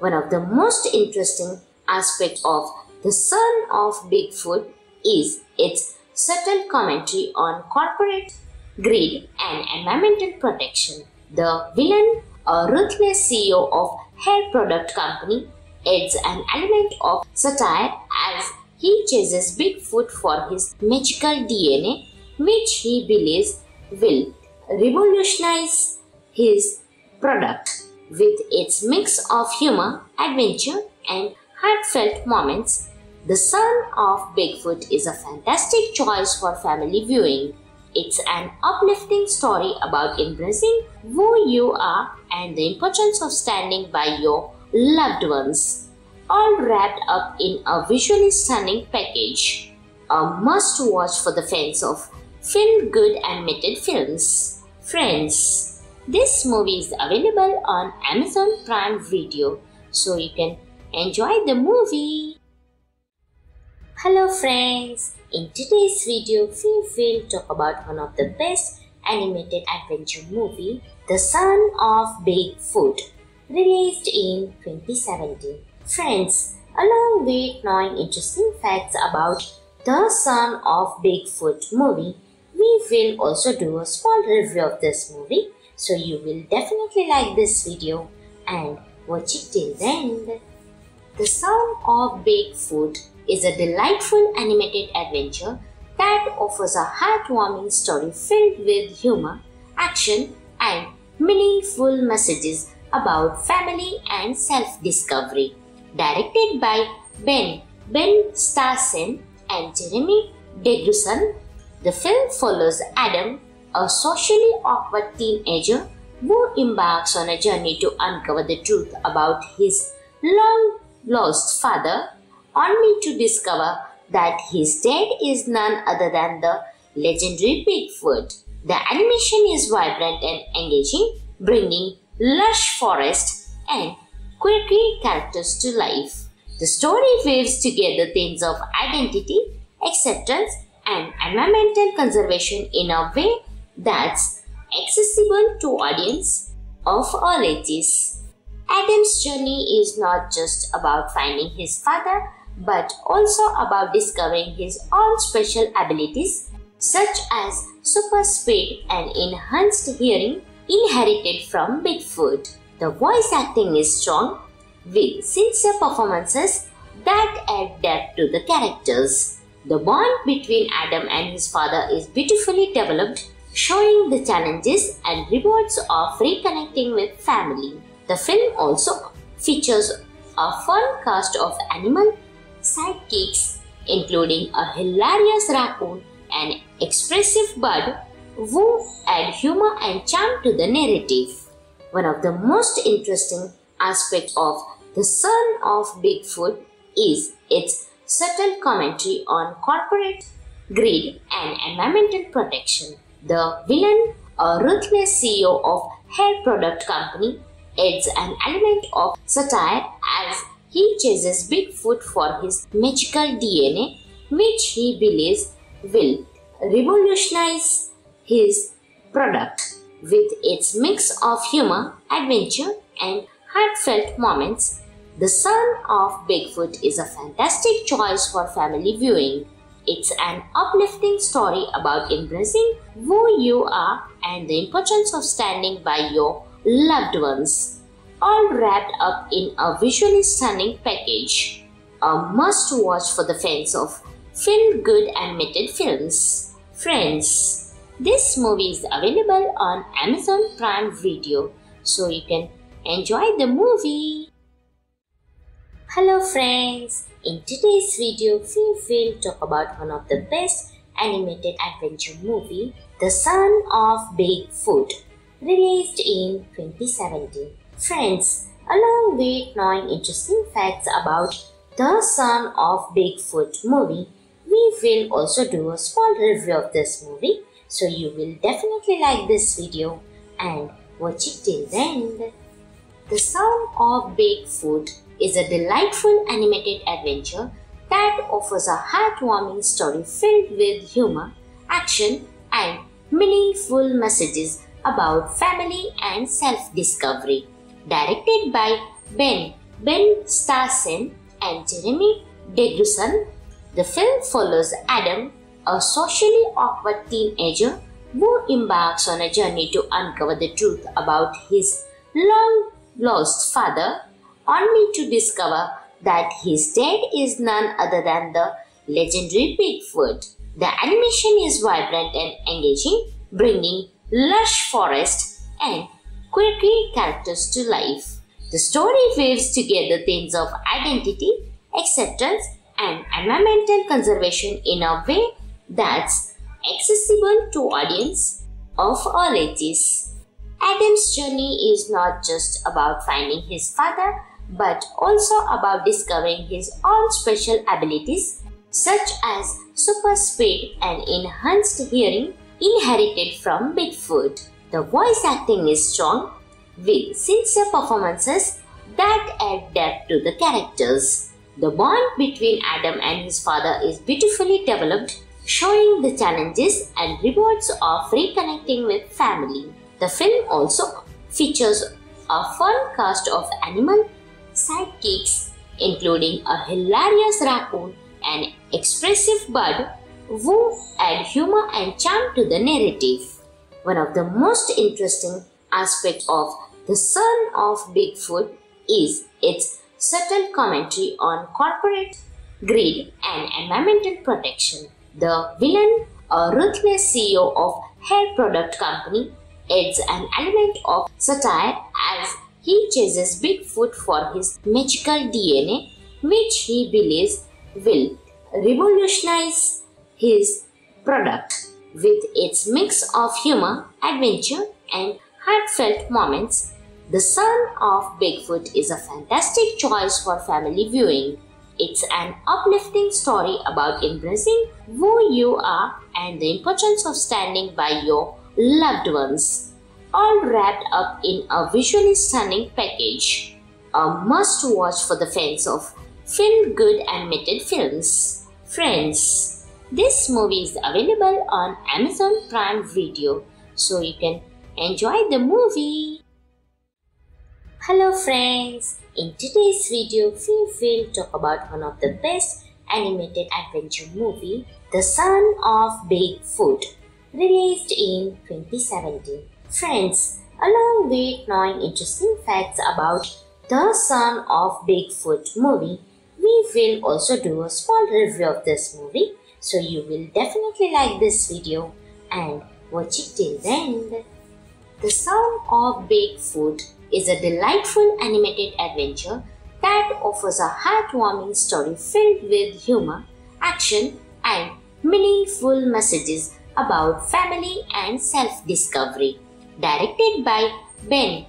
One of the most interesting aspects of The Son of Bigfoot is its subtle commentary on corporate greed and environmental protection. The villain, a ruthless CEO of hair product company, adds an element of satire as he chases Bigfoot for his magical DNA, which he believes will revolutionize his product. With its mix of humor, adventure, and heartfelt moments, The Son of Bigfoot is a fantastic choice for family viewing. It's an uplifting story about embracing who you are and the importance of standing by your loved ones, all wrapped up in a visually stunning package. A must-watch for the fans of feel-good animated films. Friends, this movie is available on Amazon Prime Video, so you can enjoy the movie. Hello friends, in today's video we will talk about one of the best animated adventure movie, The Son of Bigfoot, released in 2017. Friends, along with knowing interesting facts about The Son of Bigfoot movie, we will also do a small review of this movie, so you will definitely like this video and watch it till the end. The Son of Bigfoot is a delightful animated adventure that offers a heartwarming story filled with humor, action, and meaningful messages about family and self-discovery. Directed by Ben Starsen and Jeremy Degruson, the film follows Adam, a socially awkward teenager who embarks on a journey to uncover the truth about his long-lost father, only to discover that his dad is none other than the legendary Bigfoot. The animation is vibrant and engaging, bringing lush forest and quirky characters to life. The story weaves together themes of identity, acceptance, and environmental conservation in a way that's accessible to audience of all ages. Adam's journey is not just about finding his father, but also about discovering his own special abilities, such as super speed and enhanced hearing inherited from Bigfoot. The voice acting is strong, with sincere performances that add depth to the characters. The bond between Adam and his father is beautifully developed, showing the challenges and rewards of reconnecting with family. The film also features a fun cast of animal sidekicks, including a hilarious raccoon and expressive bird who add humor and charm to the narrative. One of the most interesting aspects of The Son of Bigfoot is its subtle commentary on corporate greed and environmental protection. The villain, a ruthless CEO of hair product company, adds an element of satire as he chases Bigfoot for his magical DNA, which he believes will revolutionize his product. With its mix of humor, adventure, and heartfelt moments, The Son of Bigfoot is a fantastic choice for family viewing. It's an uplifting story about embracing who you are and the importance of standing by your loved ones, all wrapped up in a visually stunning package. A must-watch for the fans of feel-good animated films. Friends, this movie is available on Amazon Prime Video, so you can enjoy the movie. Hello friends, in today's video we will talk about one of the best animated adventure movie, The Son of Bigfoot, released in 2017. Friends, along with knowing interesting facts about The Son of Bigfoot movie, we will also do a small review of this movie, so you will definitely like this video and watch it till the end. The Son of Bigfoot is a delightful animated adventure that offers a heartwarming story filled with humor, action, and meaningful messages about family and self-discovery. Directed by Ben Starsen and Jeremy Degruson, the film follows Adam, a socially awkward teenager who embarks on a journey to uncover the truth about his long-lost father, only to discover that his dad is none other than the legendary Bigfoot. The animation is vibrant and engaging, bringing lush forest and quirky characters to life. The story weaves together themes of identity, acceptance, and environmental conservation in a way that's accessible to audience of all ages. Adam's journey is not just about finding his father, but also about discovering his own special abilities, such as super speed and enhanced hearing inherited from Bigfoot. The voice acting is strong, with sincere performances that add depth to the characters. The bond between Adam and his father is beautifully developed, showing the challenges and rewards of reconnecting with family. The film also features a fun cast of animal sidekicks, including a hilarious raccoon and expressive bird who add humor and charm to the narrative. One of the most interesting aspects of The Son of Bigfoot is its subtle commentary on corporate greed and environmental protection. The villain, a ruthless CEO of hair product company, adds an element of satire as he chases Bigfoot for his magical DNA, which he believes will revolutionize his product. With its mix of humor, adventure, and heartfelt moments, The Son of Bigfoot is a fantastic choice for family viewing. It's an uplifting story about embracing who you are and the importance of standing by your loved ones, all wrapped up in a visually stunning package. A must-watch for the fans of feel-good animated films. Friends, this movie is available on Amazon Prime Video, so you can enjoy the movie. Hello friends, in today's video we will talk about one of the best animated adventure movie, The Son of Bigfoot, released in 2017. Friends, along with knowing interesting facts about The Son of Bigfoot movie, we will also do a small review of this movie, so you will definitely like this video and watch it till the end. The Son of Bigfoot is a delightful animated adventure that offers a heartwarming story filled with humor, action, and meaningful messages about family and self-discovery. Directed by Ben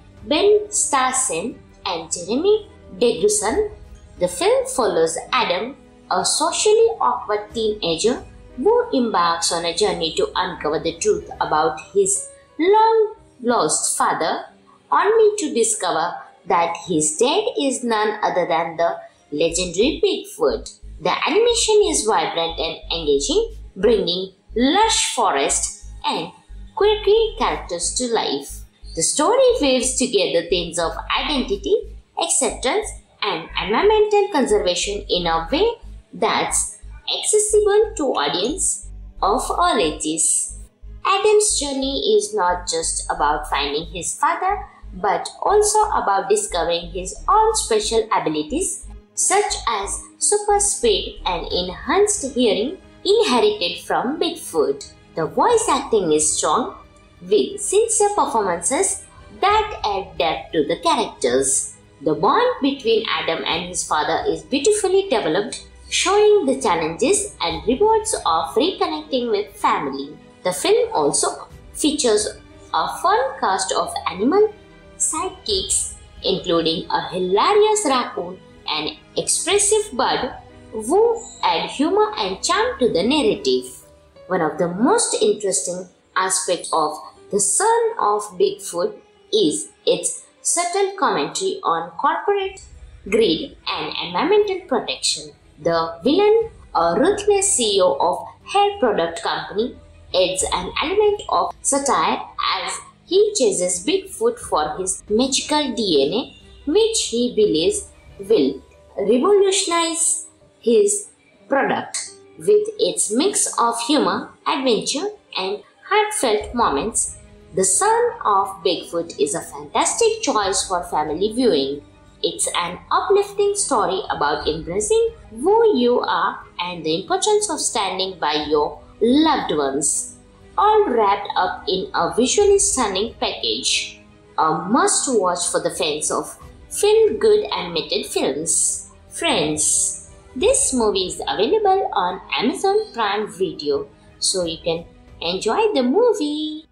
Stassen and Jeremy Degrusson, the film follows Adam, a socially awkward teenager who embarks on a journey to uncover the truth about his long-lost father, only to discover that his dad is none other than the legendary Bigfoot. The animation is vibrant and engaging, bringing lush forest and quirky characters to life. The story weaves together themes of identity, acceptance, and environmental conservation in a way that's accessible to audiences of all ages. Adam's journey is not just about finding his father, but also about discovering his own special abilities, such as super speed and enhanced hearing inherited from Bigfoot. The voice acting is strong, with sincere performances that add depth to the characters. The bond between Adam and his father is beautifully developed, showing the challenges and rewards of reconnecting with family. The film also features a fun cast of animal sidekicks, including a hilarious raccoon and expressive bird who add humor and charm to the narrative. One of the most interesting aspects of The Son of Bigfoot is its subtle commentary on corporate greed and environmental protection. The villain, a ruthless CEO of hair product company, adds an element of satire as he chases Bigfoot for his magical DNA, which he believes will revolutionize his product. With its mix of humor, adventure, and heartfelt moments, The Son of Bigfoot is a fantastic choice for family viewing. It's an uplifting story about embracing who you are and the importance of standing by your loved ones, all wrapped up in a visually stunning package. A must-watch for the fans of feel-good animated films. Friends, this movie is available on Amazon Prime Video, so you can enjoy the movie.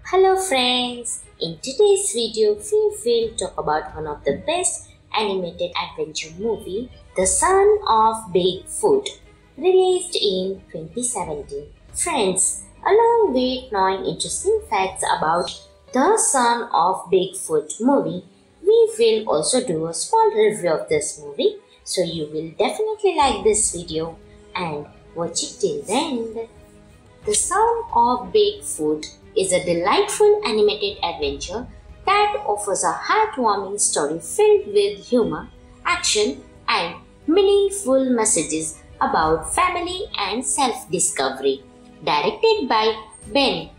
Hello friends, in today's video we will talk about one of the best animated adventure movie, The Son of Bigfoot, released in 2017. Friends, along with knowing interesting facts about The Son of Bigfoot movie, we will also do a small review of this movie, so you will definitely like this video and watch it till the end. The Son of Bigfoot is a delightful animated adventure that offers a heartwarming story filled with humor, action, and meaningful messages about family and self-discovery. Directed by Ben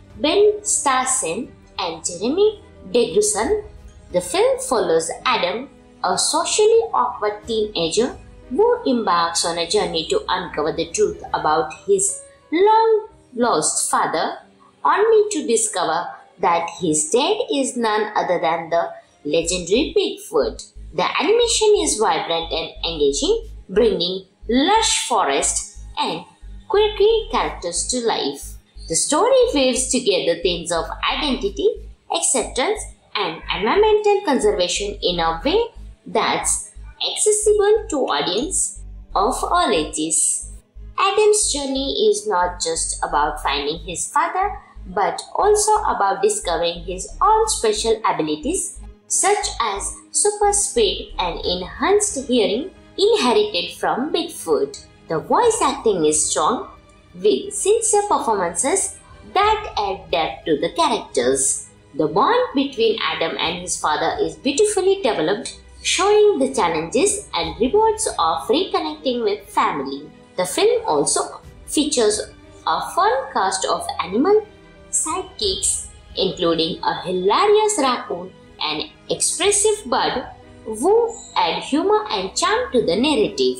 Stassen and Jeremy Degrusson, the film follows Adam, a socially awkward teenager who embarks on a journey to uncover the truth about his long-lost father, only to discover that his dad is none other than the legendary Bigfoot. The animation is vibrant and engaging, bringing lush forest and quirky characters to life. The story weaves together themes of identity, acceptance, and environmental conservation in a way that's accessible to audience of all ages. Adam's journey is not just about finding his father, but also about discovering his own special abilities, such as super speed and enhanced hearing inherited from Bigfoot. The voice acting is strong, with sincere performances that add depth to the characters. The bond between Adam and his father is beautifully developed, showing the challenges and rewards of reconnecting with family. The film also features a fun cast of animal sidekicks, including a hilarious raccoon and expressive bird who add humor and charm to the narrative.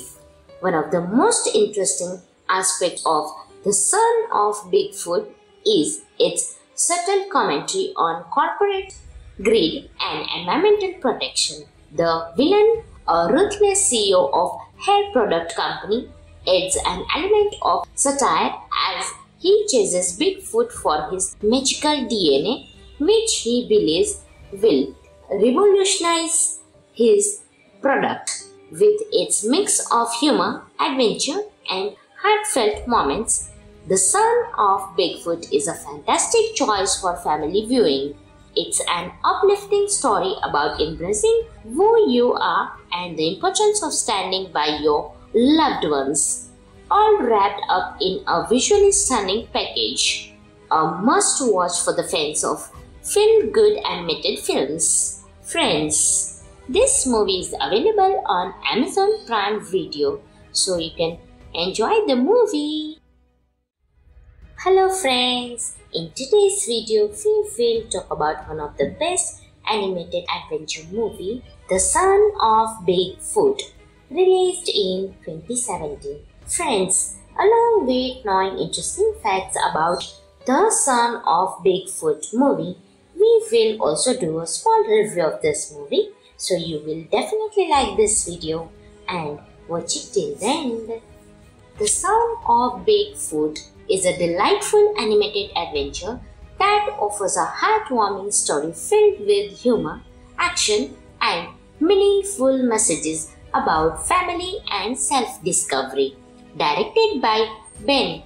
One of the most interesting aspects of The Son of Bigfoot is its subtle commentary on corporate greed and environmental protection. The villain, a ruthless CEO of hair product company, adds an element of satire as he chases Bigfoot for his magical DNA, which he believes will revolutionize his product. With its mix of humor, adventure, and heartfelt moments, The Son of Bigfoot is a fantastic choice for family viewing. It's an uplifting story about embracing who you are and the importance of standing by your loved ones, all wrapped up in a visually stunning package. A must-watch for the fans of feel-good animated films. Friends, this movie is available on Amazon Prime Video, so you can enjoy the movie. Hello friends, in today's video we will talk about one of the best animated adventure movie, The Son of Bigfoot, released in 2017. Friends, along with knowing interesting facts about The Son of Bigfoot movie, we will also do a small review of this movie, so you will definitely like this video and watch it till the end. The Son of Bigfoot is a delightful animated adventure that offers a heartwarming story filled with humor, action, and meaningful messages about family and self-discovery. Directed by Ben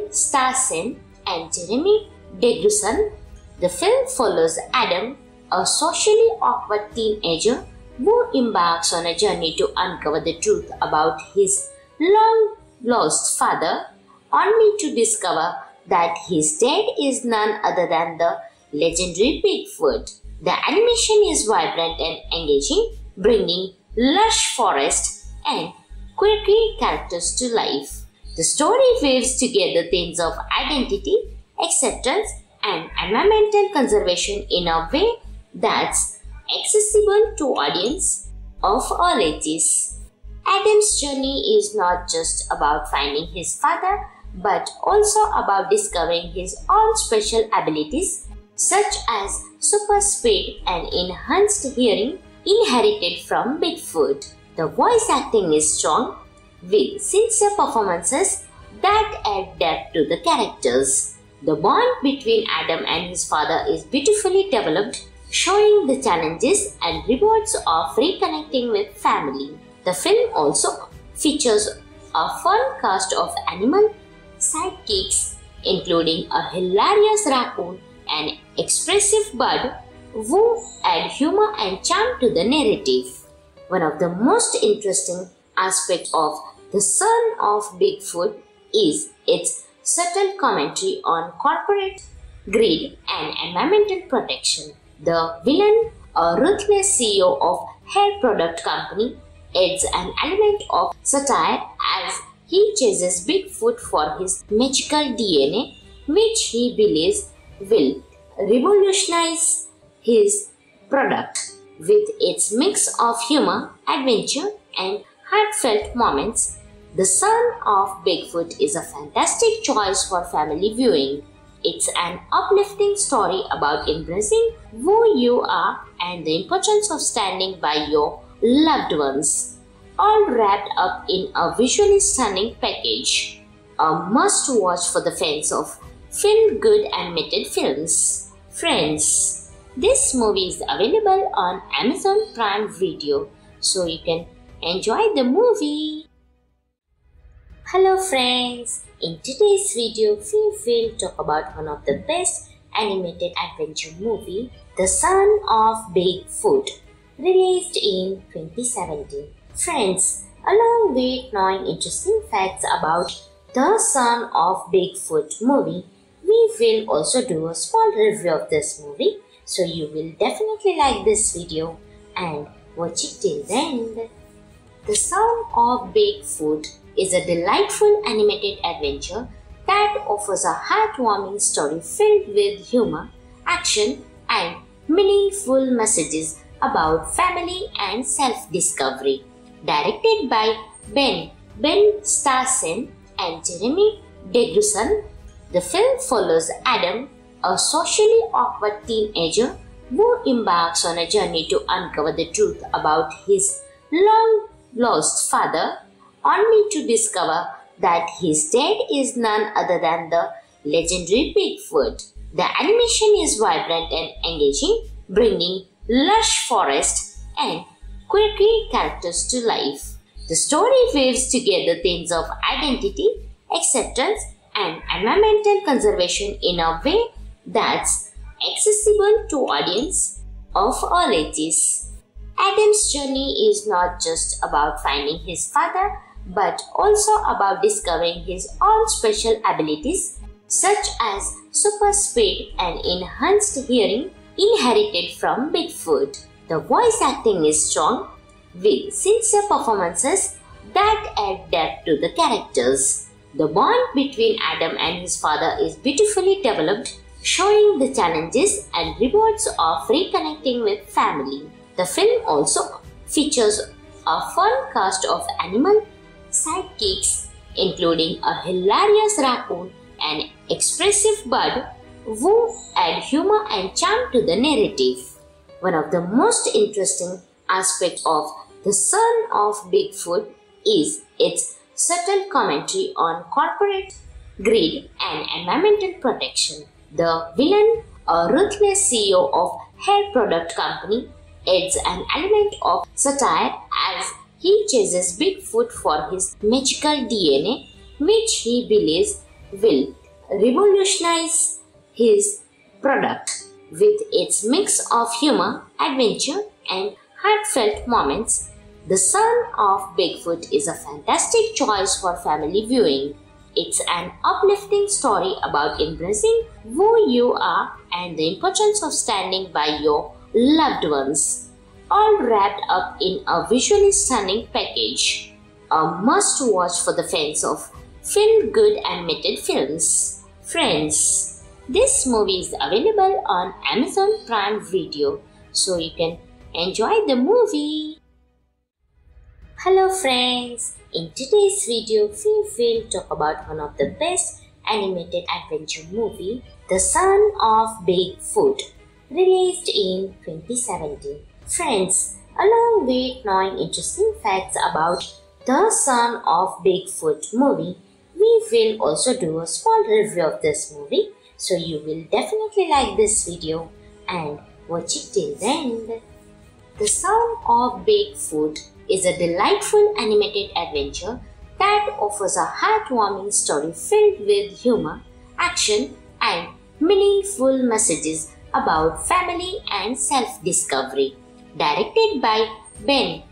Starsen and Jeremy Degrusson, the film follows Adam, a socially awkward teenager who embarks on a journey to uncover the truth about his long-lost father, only to discover that his dad is none other than the legendary Bigfoot. The animation is vibrant and engaging, bringing lush forest and quirky characters to life. The story weaves together themes of identity, acceptance, and environmental conservation in a way that's accessible to audience of all ages. Adam's journey is not just about finding his father, but also about discovering his own special abilities, such as super speed and enhanced hearing inherited from Bigfoot. The voice acting is strong, with sincere performances that add depth to the characters. The bond between Adam and his father is beautifully developed, showing the challenges and rewards of reconnecting with family. The film also features a fun cast of animal sidekicks, including a hilarious raccoon and expressive bird who add humor and charm to the narrative. One of the most interesting aspects of The Son of Bigfoot is its subtle commentary on corporate greed and environmental protection. The villain, a ruthless CEO of hair product company, adds an element of satire as he chases Bigfoot for his magical DNA, which he believes will revolutionize his product. With its mix of humor, adventure, and heartfelt moments, The Son of Bigfoot is a fantastic choice for family viewing. It's an uplifting story about embracing who you are and the importance of standing by your loved ones, all wrapped up in a visually stunning package. A must-watch for the fans of feel-good animated films. Friends, this movie is available on Amazon Prime Video, so you can enjoy the movie. Hello friends, in today's video we will talk about one of the best animated adventure movie, The Son of Bigfoot, released in 2017. Friends, along with knowing interesting facts about The Son of Bigfoot movie, we will also do a small review of this movie, so you will definitely like this video and watch it till the end. The Son of Bigfoot is a delightful animated adventure that offers a heartwarming story filled with humor, action, and meaningful messages about family and self-discovery. Directed by Ben Starsen and Jeremy Degruson, the film follows Adam, a socially awkward teenager who embarks on a journey to uncover the truth about his long-lost father, only to discover that his dad is none other than the legendary Bigfoot. The animation is vibrant and engaging, bringing lush forests and quirky characters to life. The story weaves together themes of identity, acceptance, and environmental conservation in a way that's accessible to audiences of all ages. Adam's journey is not just about finding his father, but also about discovering his own special abilities, such as super speed and enhanced hearing inherited from Bigfoot. The voice acting is strong, with sincere performances that add depth to the characters. The bond between Adam and his father is beautifully developed, showing the challenges and rewards of reconnecting with family. The film also features a fun cast of animal sidekicks, including a hilarious raccoon and expressive bird who add humor and charm to the narrative. One of the most interesting aspects of The Son of Bigfoot is its subtle commentary on corporate greed and environmental protection. The villain, a ruthless CEO of hair product company, adds an element of satire as he chases Bigfoot for his magical DNA, which he believes will revolutionize his product. With its mix of humor, adventure, and heartfelt moments, The Son of Bigfoot is a fantastic choice for family viewing. It's an uplifting story about embracing who you are and the importance of standing by your loved ones, all wrapped up in a visually stunning package. A must-watch for the fans of feel-good animated films. Friends, this movie is available on Amazon Prime Video, so you can enjoy the movie. Hello friends, in today's video we will talk about one of the best animated adventure movie, The Son of Bigfoot, released in 2017. Friends, along with knowing interesting facts about The Son of Bigfoot movie, we will also do a small review of this movie, so you will definitely like this video and watch it till the end. The Son of Bigfoot is a delightful animated adventure that offers a heartwarming story filled with humor, action, and meaningful messages about family and self-discovery. Directed by Ben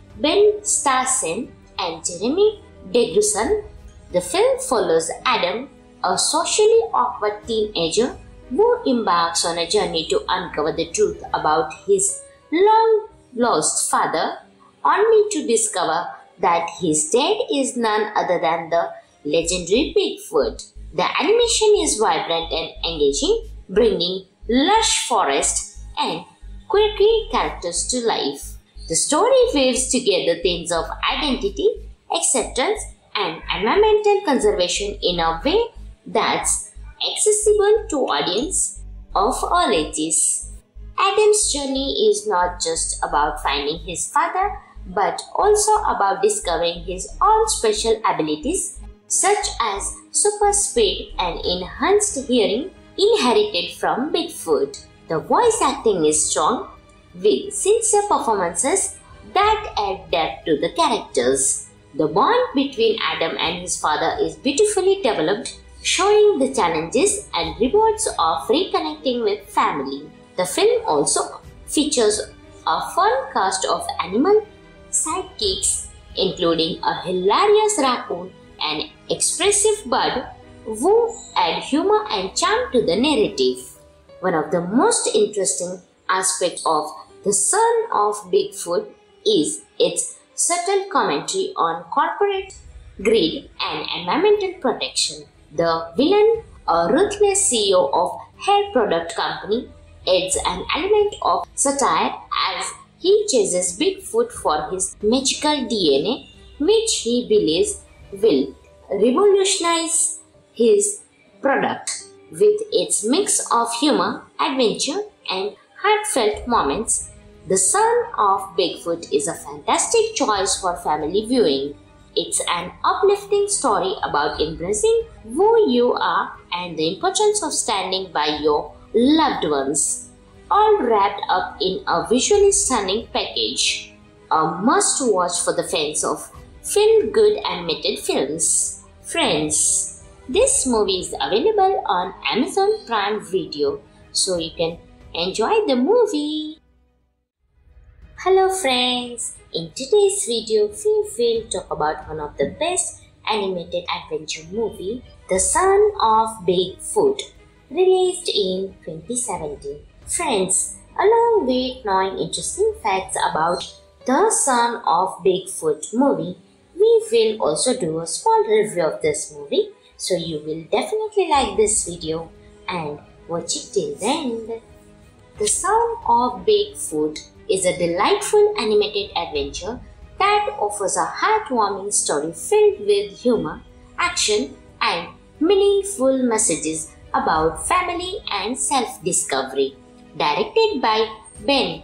Starsen and Jeremy Degruson, the film follows Adam, a socially awkward teenager who embarks on a journey to uncover the truth about his long-lost father, only to discover that his dad is none other than the legendary Bigfoot. The animation is vibrant and engaging, bringing lush forests and quirky characters to life. The story weaves together themes of identity, acceptance, and environmental conservation in a way that's accessible to audience of all ages. Adam's journey is not just about finding his father, but also about discovering his own special abilities such as super speed and enhanced hearing inherited from Bigfoot. The voice acting is strong, with sincere performances that add depth to the characters. The bond between Adam and his father is beautifully developed, showing the challenges and rewards of reconnecting with family. The film also features a fun cast of animal sidekicks, including a hilarious raccoon and expressive bird who add humor and charm to the narrative. One of the most interesting aspects of The Son of Bigfoot is its subtle commentary on corporate greed and environmental protection. The villain, a ruthless CEO of hair product company, adds an element of satire as he chases Bigfoot for his magical DNA, which he believes will revolutionize his product. With its mix of humor, adventure, and heartfelt moments, The Son of Bigfoot is a fantastic choice for family viewing. It's an uplifting story about embracing who you are and the importance of standing by your loved ones, all wrapped up in a visually stunning package. A must-watch for the fans of feel-good animated films. Friends, this movie is available on Amazon Prime Video, so you can enjoy the movie. Hello friends, in today's video we will talk about one of the best animated adventure movie, The Son of Bigfoot, released in 2017. Friends, along with knowing interesting facts about The Son of Bigfoot movie, we will also do a small review of this movie, so you will definitely like this video and watch it till the end. The Son of Bigfoot is a delightful animated adventure that offers a heartwarming story filled with humor, action, and meaningful messages about family and self-discovery. Directed by Ben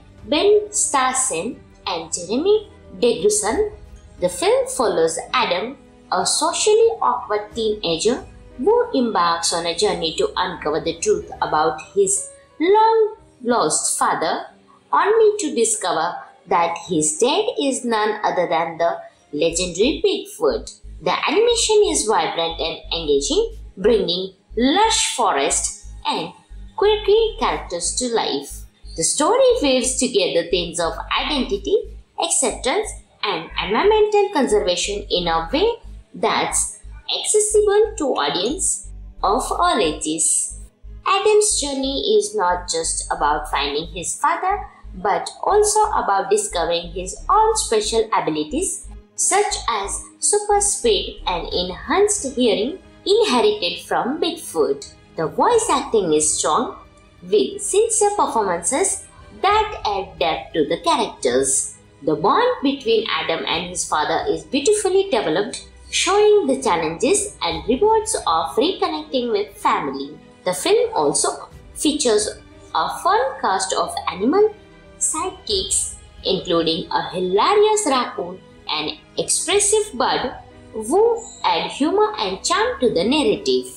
Starsen and Jeremy Degrusson, the film follows Adam, a socially awkward teenager who embarks on a journey to uncover the truth about his long-lost father, only to discover that his dad is none other than the legendary Bigfoot. The animation is vibrant and engaging, bringing lush forest and quirky characters to life. The story weaves together themes of identity, acceptance, and environmental conservation in a way that's accessible to audience of all ages. Adam's journey is not just about finding his father, but also about discovering his own special abilities such as super speed and enhanced hearing inherited from Bigfoot. The voice acting is strong, with sincere performances that add depth to the characters. The bond between Adam and his father is beautifully developed, showing the challenges and rewards of reconnecting with family. The film also features a fun cast of animal sidekicks, including a hilarious raccoon and expressive bird who add humor and charm to the narrative.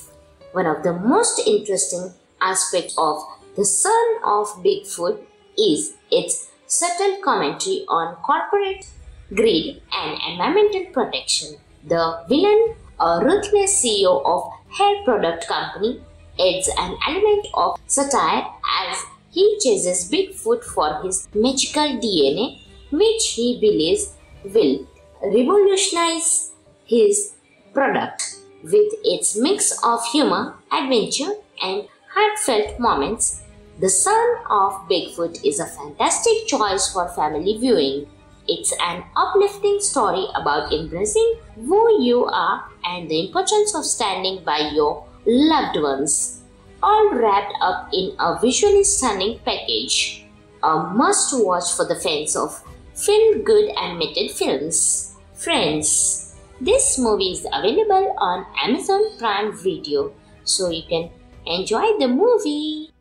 One of the most interesting aspects of The Son of Bigfoot is its subtle commentary on corporate greed and environmental protection. The villain, a ruthless CEO of hair product company, adds an element of satire as he chases Bigfoot for his magical DNA, which he believes will revolutionize his product. With its mix of humor, adventure, and heartfelt moments, The Son of Bigfoot is a fantastic choice for family viewing. It's an uplifting story about embracing who you are and the importance of standing by your loved ones, all wrapped up in a visually stunning package. A must-watch for the fans of feel-good animated films. Friends, this movie is available on Amazon Prime Video, so you can enjoy the movie.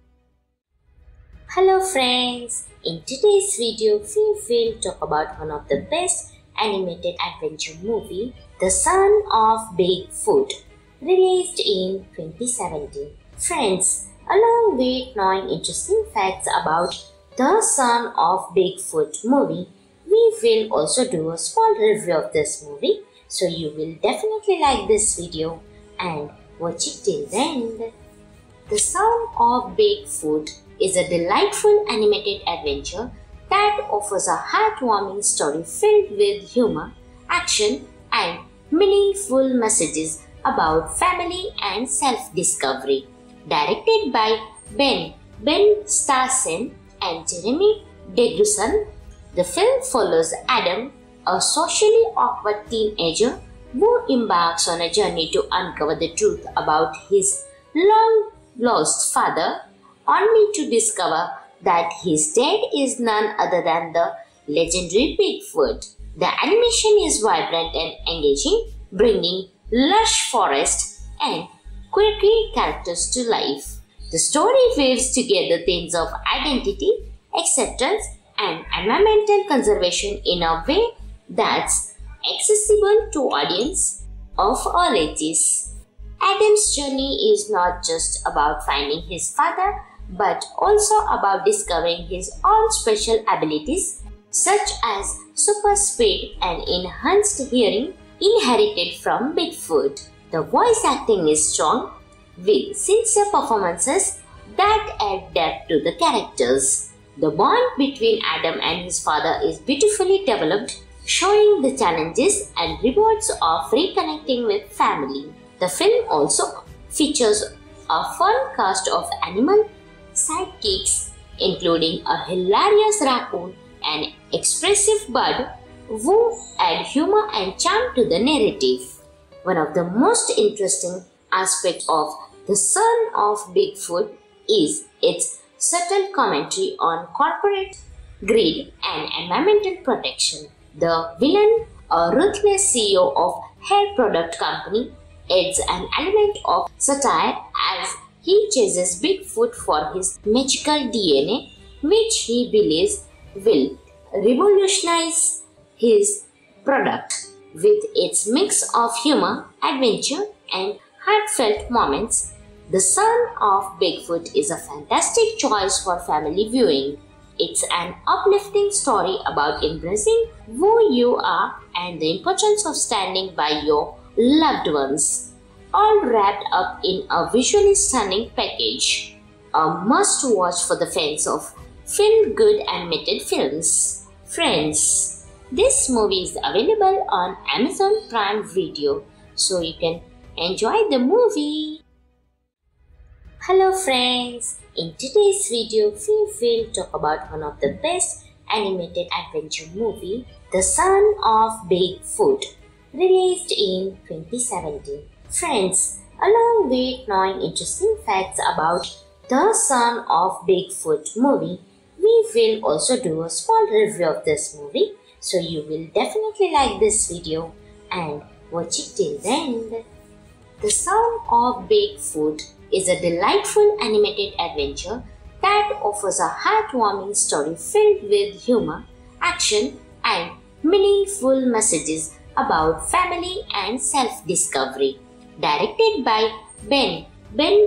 Hello friends, in today's video we will talk about one of the best animated adventure movie, The Son of Bigfoot, released in 2017. Friends, along with knowing interesting facts about The Son of Bigfoot movie, we will also do a small review of this movie, so you will definitely like this video and watch it till the end. The Son of Bigfoot is a delightful animated adventure that offers a heartwarming story filled with humor, action, and meaningful messages about family and self-discovery. Directed by Ben Starsen and Jeremy Deguson, the film follows Adam, a socially awkward teenager who embarks on a journey to uncover the truth about his long-lost father, only to discover that his dad is none other than the legendary Bigfoot. The animation is vibrant and engaging, bringing lush forest and quirky characters to life. The story weaves together themes of identity, acceptance, and environmental conservation in a way that's accessible to audiences of all ages. Adam's journey is not just about finding his father, but also about discovering his own special abilities, such as super speed and enhanced hearing inherited from Bigfoot. The voice acting is strong, with sincere performances that add depth to the characters. The bond between Adam and his father is beautifully developed, showing the challenges and rewards of reconnecting with family. The film also features a fun cast of animal sidekicks, including a hilarious raccoon and expressive bird who add humor and charm to the narrative. One of the most interesting aspects of The Son of Bigfoot is its subtle commentary on corporate greed and environmental protection. The villain, a ruthless CEO of hair product company, adds an element of satire as he chases Bigfoot for his magical DNA, which he believes will revolutionize his product. With its mix of humor, adventure, and heartfelt moments, The Son of Bigfoot is a fantastic choice for family viewing. It's an uplifting story about embracing who you are and the importance of standing by your loved ones, all wrapped up in a visually stunning package. A must-watch for the fans of feel-good animated films. Friends, this movie is available on Amazon Prime Video, so you can enjoy the movie. Hello friends, in today's video we will talk about one of the best animated adventure movie, The Son of Bigfoot, released in 2017. Friends, along with knowing interesting facts about The Son of Bigfoot movie, we will also do a small review of this movie, so you will definitely like this video and watch it till the end. The Son of Bigfoot is a delightful animated adventure that offers a heartwarming story filled with humor, action, and meaningful messages about family and self-discovery. Directed by Ben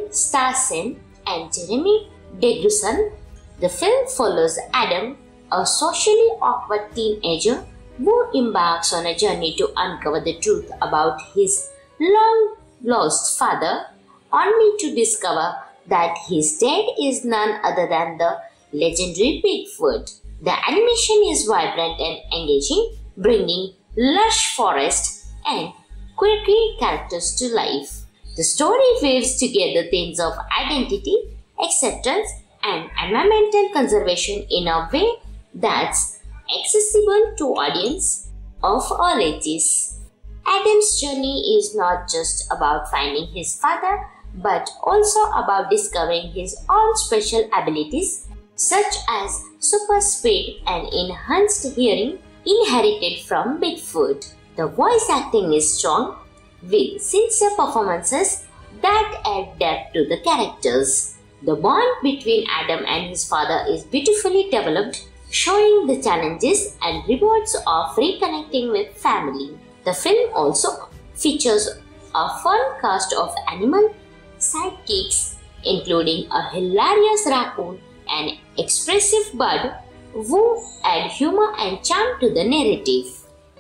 Starsen and Jeremy Deguson, the film follows Adam, a socially awkward teenager who embarks on a journey to uncover the truth about his long-lost father, only to discover that his dad is none other than the legendary Bigfoot. The animation is vibrant and engaging, bringing lush forest and quirky characters to life. The story weaves together themes of identity, acceptance, and environmental conservation in a way that's accessible to audiences of all ages. Adam's journey is not just about finding his father, but also about discovering his own special abilities, such as super speed and enhanced hearing inherited from Bigfoot. The voice acting is strong, with sincere performances that add depth to the characters. The bond between Adam and his father is beautifully developed, showing the challenges and rewards of reconnecting with family. The film also features a fun cast of animal sidekicks, including a hilarious raccoon and expressive bird who add humor and charm to the narrative.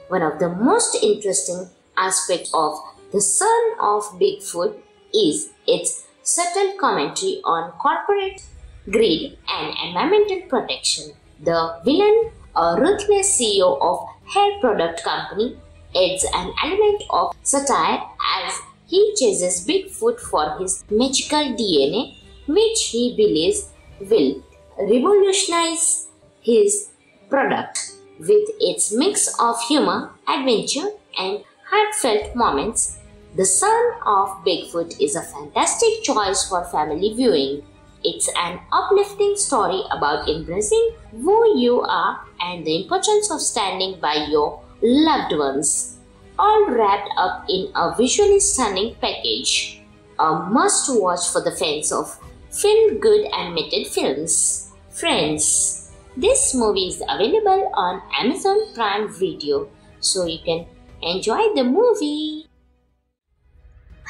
One of the most interesting aspects of The Son of Bigfoot is its subtle commentary on corporate greed and environmental protection. The villain, a ruthless CEO of hair product company, adds an element of satire as he chases Bigfoot for his magical DNA, which he believes will revolutionize his product. With its mix of humor, adventure, and heartfelt moments, The Son of Bigfoot is a fantastic choice for family viewing. It's an uplifting story about embracing who you are and the importance of standing by your loved ones, all wrapped up in a visually stunning package. A must-watch for the fans of feel-good animated films. Friends, this movie is available on Amazon Prime Video, so you can enjoy the movie.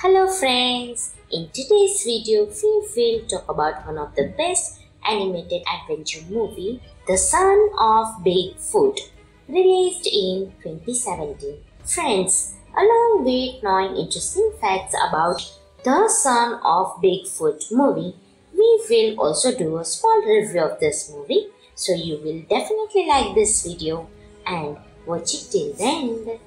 Hello friends, in today's video we will talk about one of the best animated adventure movie, The Son of Bigfoot, released in 2017. Friends, along with knowing interesting facts about The Son of Bigfoot movie, we will also do a small review of this movie, so you will definitely like this video and watch it till the end.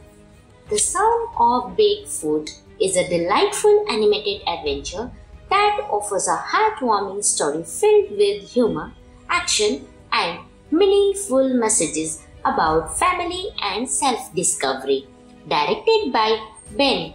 The Son of Bigfoot is a delightful animated adventure that offers a heartwarming story filled with humor, action, and meaningful messages about family and self-discovery. Directed by Ben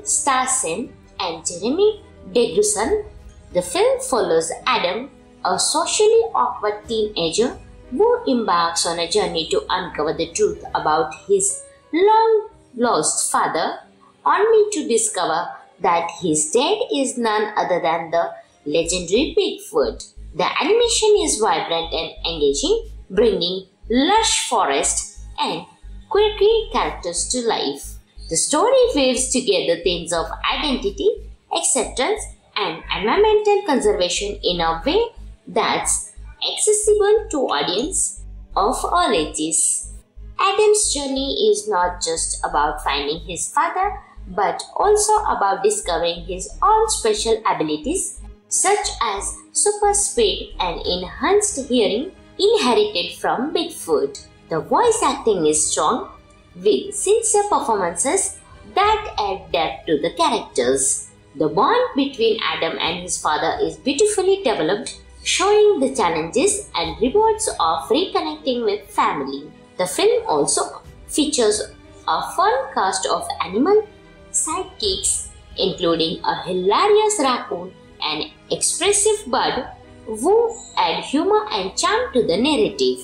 Starsen and Jeremy Degruson, the film follows Adam, a socially awkward teenager who embarks on a journey to uncover the truth about his long-lost father, only to discover that his dad is none other than the legendary Bigfoot. The animation is vibrant and engaging, bringing lush forests and quirky characters to life. The story weaves together themes of identity, acceptance, and environmental conservation in a way that's accessible to audiences of all ages. Adam's journey is not just about finding his father, but also about discovering his own special abilities, such as super speed and enhanced hearing inherited from Bigfoot. The voice acting is strong, with sincere performances that add depth to the characters. The bond between Adam and his father is beautifully developed, showing the challenges and rewards of reconnecting with family. The film also features a fun cast of animal sidekicks, including a hilarious raccoon and expressive bird who add humor and charm to the narrative.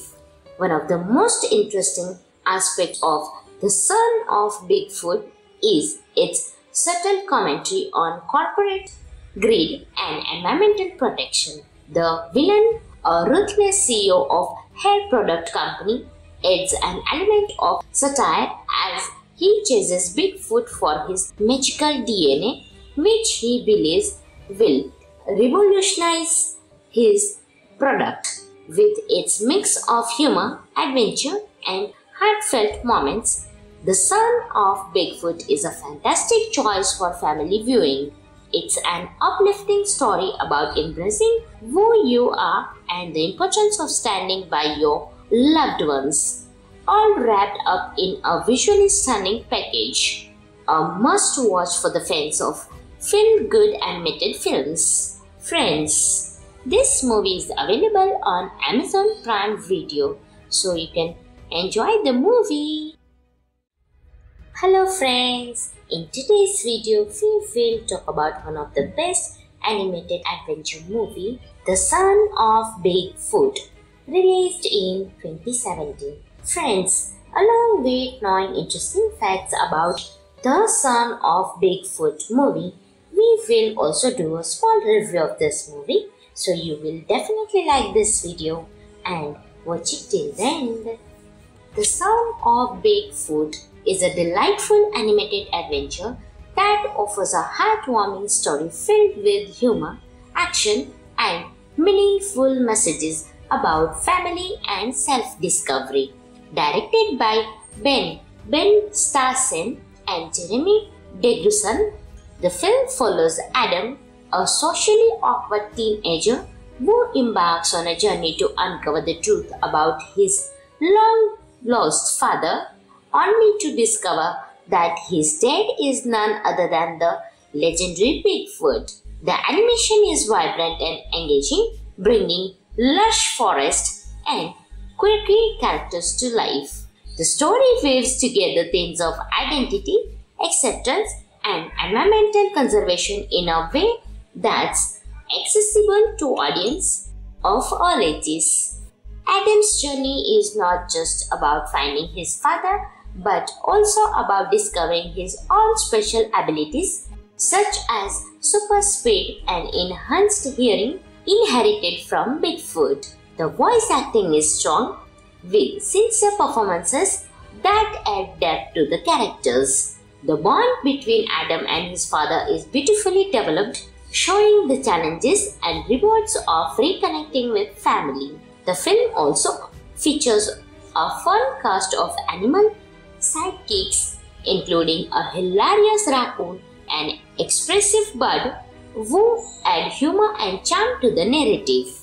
One of the most interesting aspects of The Son of Bigfoot is its subtle commentary on corporate greed and environmental protection. The villain, a ruthless CEO of hair product company, adds an element of satire as he chases Bigfoot for his magical DNA, which he believes will revolutionize his product. With its mix of humor, adventure, and heartfelt moments, The Son of Bigfoot is a fantastic choice for family viewing. It's an uplifting story about embracing who you are and the importance of standing by your loved ones, all wrapped up in a visually stunning package. A must-watch for the fans of feel-good animated films. Friends, this movie is available on Amazon Prime Video, so you can enjoy the movie. Hello friends, in today's video we will talk about one of the best animated adventure movie, The Son of Bigfoot, released in 2017. Friends, along with knowing interesting facts about The Son of Bigfoot movie, we we will also do a small review of this movie, so you will definitely like this video and watch it till the end. The Son of Bigfoot is a delightful animated adventure that offers a heartwarming story filled with humor, action, and meaningful messages about family and self-discovery. Directed by Ben Starsen and Jeremy Degrusson, the film follows Adam, a socially awkward teenager who embarks on a journey to uncover the truth about his long-lost father, only to discover that his dad is none other than the legendary Bigfoot. The animation is vibrant and engaging, bringing lush forests and quirky characters to life. The story weaves together themes of identity, acceptance, and environmental conservation in a way that's accessible to audiences of all ages. Adam's journey is not just about finding his father, but also about discovering his own special abilities, such as super speed and enhanced hearing inherited from Bigfoot. The voice acting is strong, with sincere performances that add depth to the characters. The bond between Adam and his father is beautifully developed, showing the challenges and rewards of reconnecting with family. The film also features a fun cast of animal sidekicks, including a hilarious raccoon and expressive bird who add humor and charm to the narrative.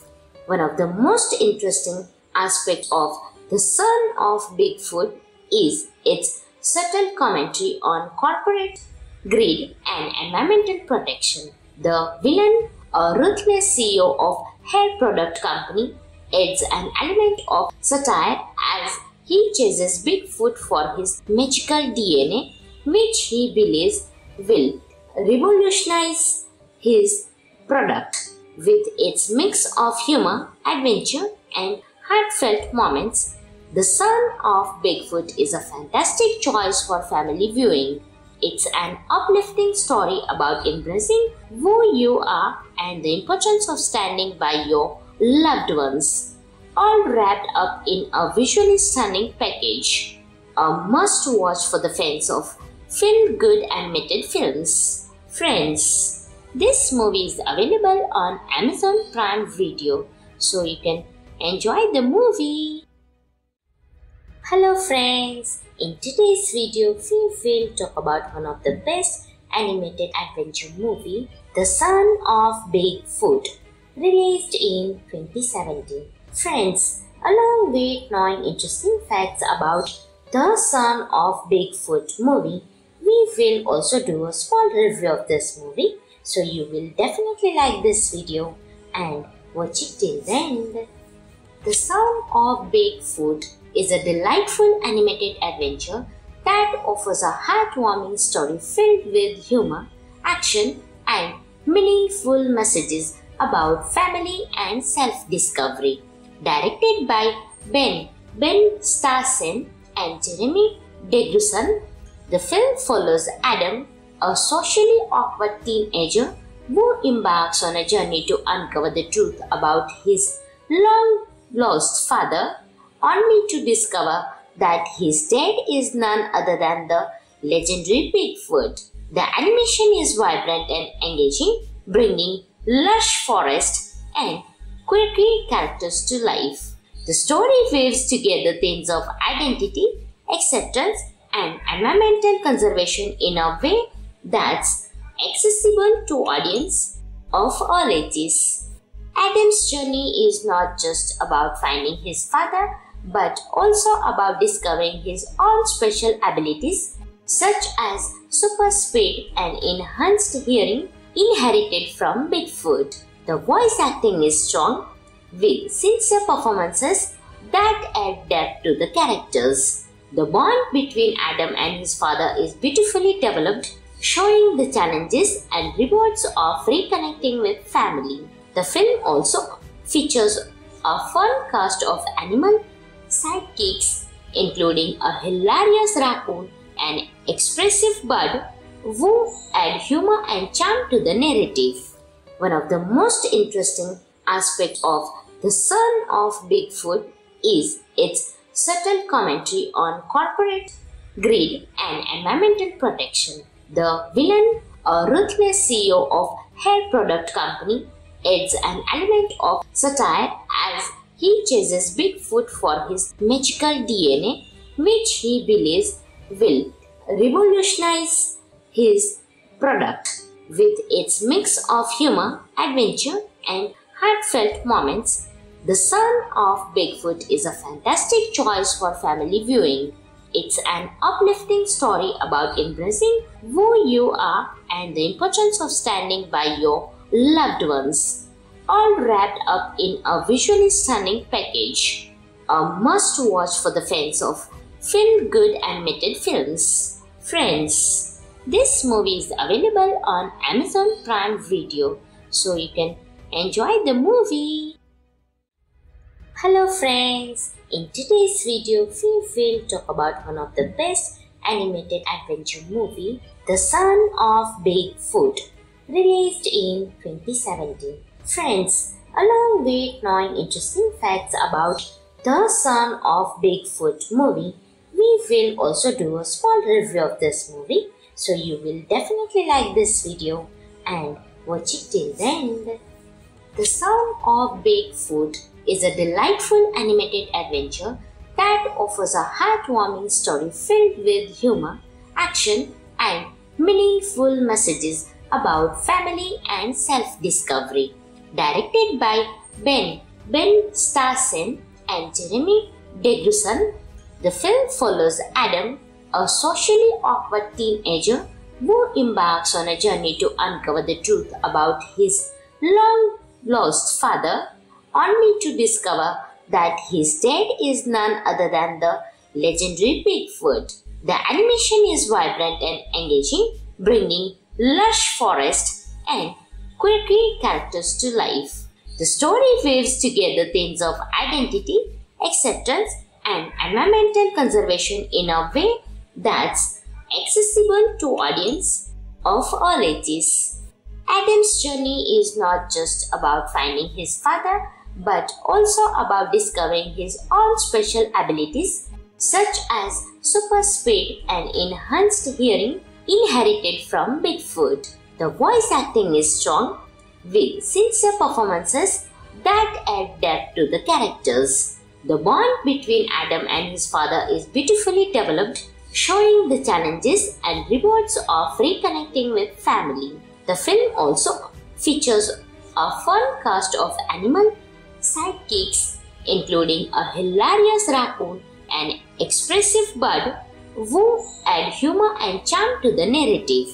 One of the most interesting aspects of The Son of Bigfoot is its subtle commentary on corporate greed and environmental protection. The villain, a ruthless CEO of hair product company, adds an element of satire as he chases Bigfoot for his magical DNA, which he believes will revolutionize his product. With its mix of humor, adventure, and heartfelt moments, The Son of Bigfoot is a fantastic choice for family viewing. It's an uplifting story about embracing who you are and the importance of standing by your loved ones, all wrapped up in a visually stunning package. A must-watch for the fans of feel-good animated films. Friends, this movie is available on Amazon Prime Video, so you can enjoy the movie. Hello friends, in today's video we will talk about one of the best animated adventure movie, The Son of Bigfoot, released in 2017. Friends, along with knowing interesting facts about The Son of Bigfoot movie, we will also do a small review of this movie, so you will definitely like this video and watch it till the end. The Son of Bigfoot is a delightful animated adventure that offers a heartwarming story filled with humor, action, and meaningful messages about family and self-discovery. Directed by Ben Starsen and Jeremy Degrusson, the film follows Adam, a socially awkward teenager who embarks on a journey to uncover the truth about his long-lost father, only to discover that his dad is none other than the legendary Bigfoot. The animation is vibrant and engaging, bringing lush forests and quirky characters to life. The story weaves together themes of identity, acceptance, and environmental conservation in a way that's accessible to audiences of all ages. Adam's journey is not just about finding his father, but also about discovering his own special abilities, such as super speed and enhanced hearing inherited from Bigfoot. The voice acting is strong, with sincere performances that add depth to the characters. The bond between Adam and his father is beautifully developed, showing the challenges and rewards of reconnecting with family. The film also features a fun cast of animal sidekicks, including a hilarious raccoon and expressive bird who add humor and charm to the narrative. One of the most interesting aspects of The Son of Bigfoot is its subtle commentary on corporate greed and environmental protection. The villain, a ruthless CEO of hair product company, adds an element of satire as he chases Bigfoot for his magical DNA, which he believes will revolutionize his product. With its mix of humor, adventure, and heartfelt moments, The Son of Bigfoot is a fantastic choice for family viewing. It's an uplifting story about embracing who you are and the importance of standing by your loved ones, all wrapped up in a visually stunning package. A must-watch for the fans of feel-good animated films. Friends, this movie is available on Amazon Prime Video, so you can enjoy the movie. Hello friends, in today's video we will talk about one of the best animated adventure movie, The Son of Bigfoot, released in 2017. Friends, along with knowing interesting facts about The Son of Bigfoot movie, we will also do a small review of this movie, so you will definitely like this video and watch it till the end. The Son of Bigfoot is a delightful animated adventure that offers a heartwarming story filled with humor, action, and meaningful messages about family and self-discovery. Directed by Ben Starsen and Jeremy Deguson, the film follows Adam, a socially awkward teenager who embarks on a journey to uncover the truth about his long-lost father, only to discover that his dad is none other than the legendary Bigfoot. The animation is vibrant and engaging, bringing lush forest and quirky characters to life. The story weaves together themes of identity, acceptance, and environmental conservation in a way that's accessible to audiences of all ages. Adam's journey is not just about finding his father, but also about discovering his own special abilities, such as super speed and enhanced hearing inherited from Bigfoot. The voice acting is strong, with sincere performances that add depth to the characters. The bond between Adam and his father is beautifully developed, showing the challenges and rewards of reconnecting with family. The film also features a fun cast of animal sidekicks, including a hilarious raccoon and expressive bird who add humor and charm to the narrative.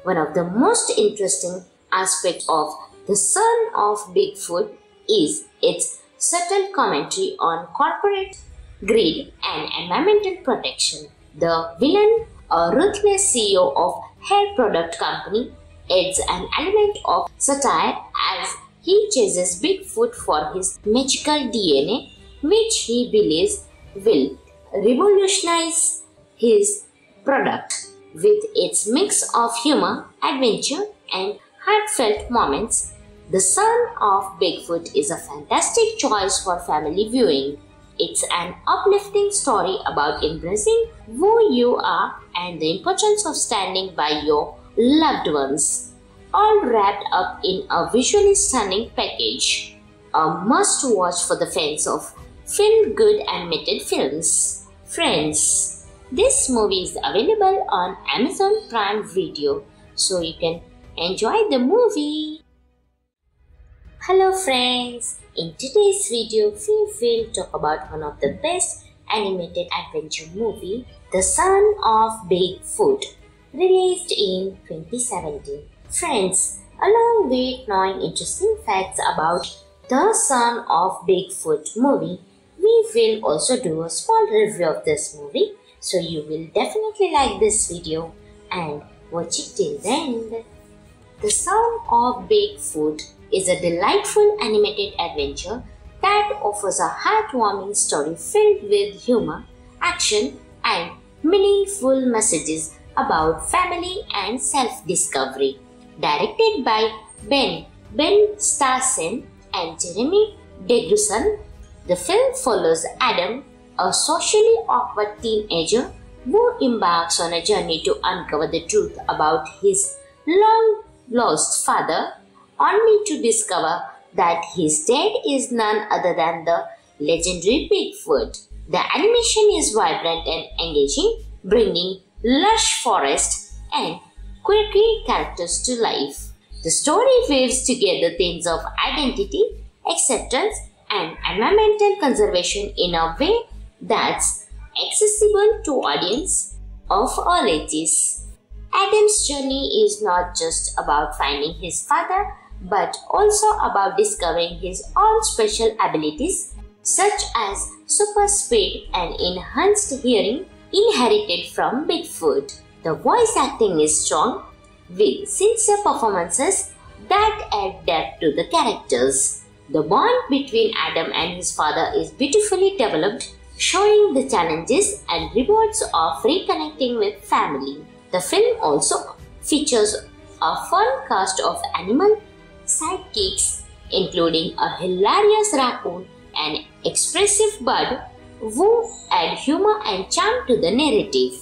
One of the most interesting aspects of The Son of Bigfoot is its subtle commentary on corporate greed and environmental protection. The villain, a ruthless CEO of hair product company, adds an element of satire as he chases Bigfoot for his magical DNA, which he believes will revolutionize his product. With its mix of humor, adventure, and heartfelt moments, The Son of Bigfoot is a fantastic choice for family viewing. It's an uplifting story about embracing who you are and the importance of standing by your loved ones, all wrapped up in a visually stunning package. A must-watch for the fans of feel-good animated films. Friends, this movie is available on Amazon Prime Video, so you can enjoy the movie. Hello friends, in today's video we will talk about one of the best animated adventure movie, The Son of Bigfoot, released in 2017. Friends, along with knowing interesting facts about The Son of Bigfoot movie, we will also do a small review of this movie, so you will definitely like this video and watch it till the end. The Son of Bigfoot is a delightful animated adventure that offers a heartwarming story filled with humor, action, and meaningful messages about family and self-discovery. Directed by Ben Starsen and Jeremy Degruson, the film follows Adam, a socially awkward teenager who embarks on a journey to uncover the truth about his long-lost father, only to discover that his dad is none other than the legendary Bigfoot. The animation is vibrant and engaging, bringing lush forest and quirky characters to life. The story weaves together themes of identity, acceptance, and environmental conservation in a way that's accessible to audience of all ages. Adam's journey is not just about finding his father, but also about discovering his own special abilities, such as super speed and enhanced hearing inherited from Bigfoot. The voice acting is strong, with sincere performances that add depth to the characters. The bond between Adam and his father is beautifully developed, showing the challenges and rewards of reconnecting with family. The film also features a fun cast of animal sidekicks, including a hilarious raccoon and expressive bird who add humor and charm to the narrative.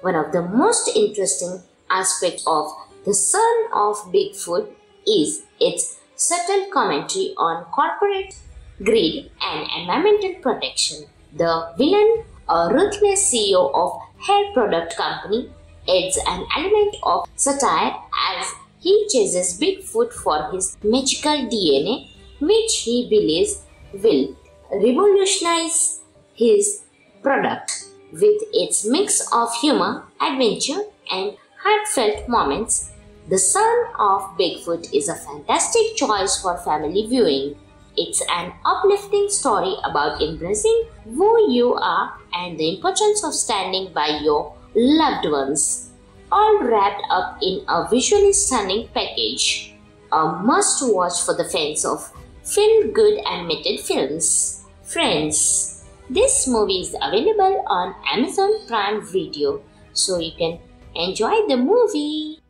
One of the most interesting aspects of The Son of Bigfoot is its subtle commentary on corporate greed and environmental protection. The villain, a ruthless CEO of hair product company, adds an element of satire as he chases Bigfoot for his magical DNA, which he believes will revolutionize his product. With its mix of humor, adventure, and heartfelt moments, The Son of Bigfoot is a fantastic choice for family viewing. It's an uplifting story about embracing who you are and the importance of standing by your loved ones, all wrapped up in a visually stunning package. A must-watch for the fans of feel-good animated films. Friends, this movie is available on Amazon Prime Video, so you can enjoy the movie.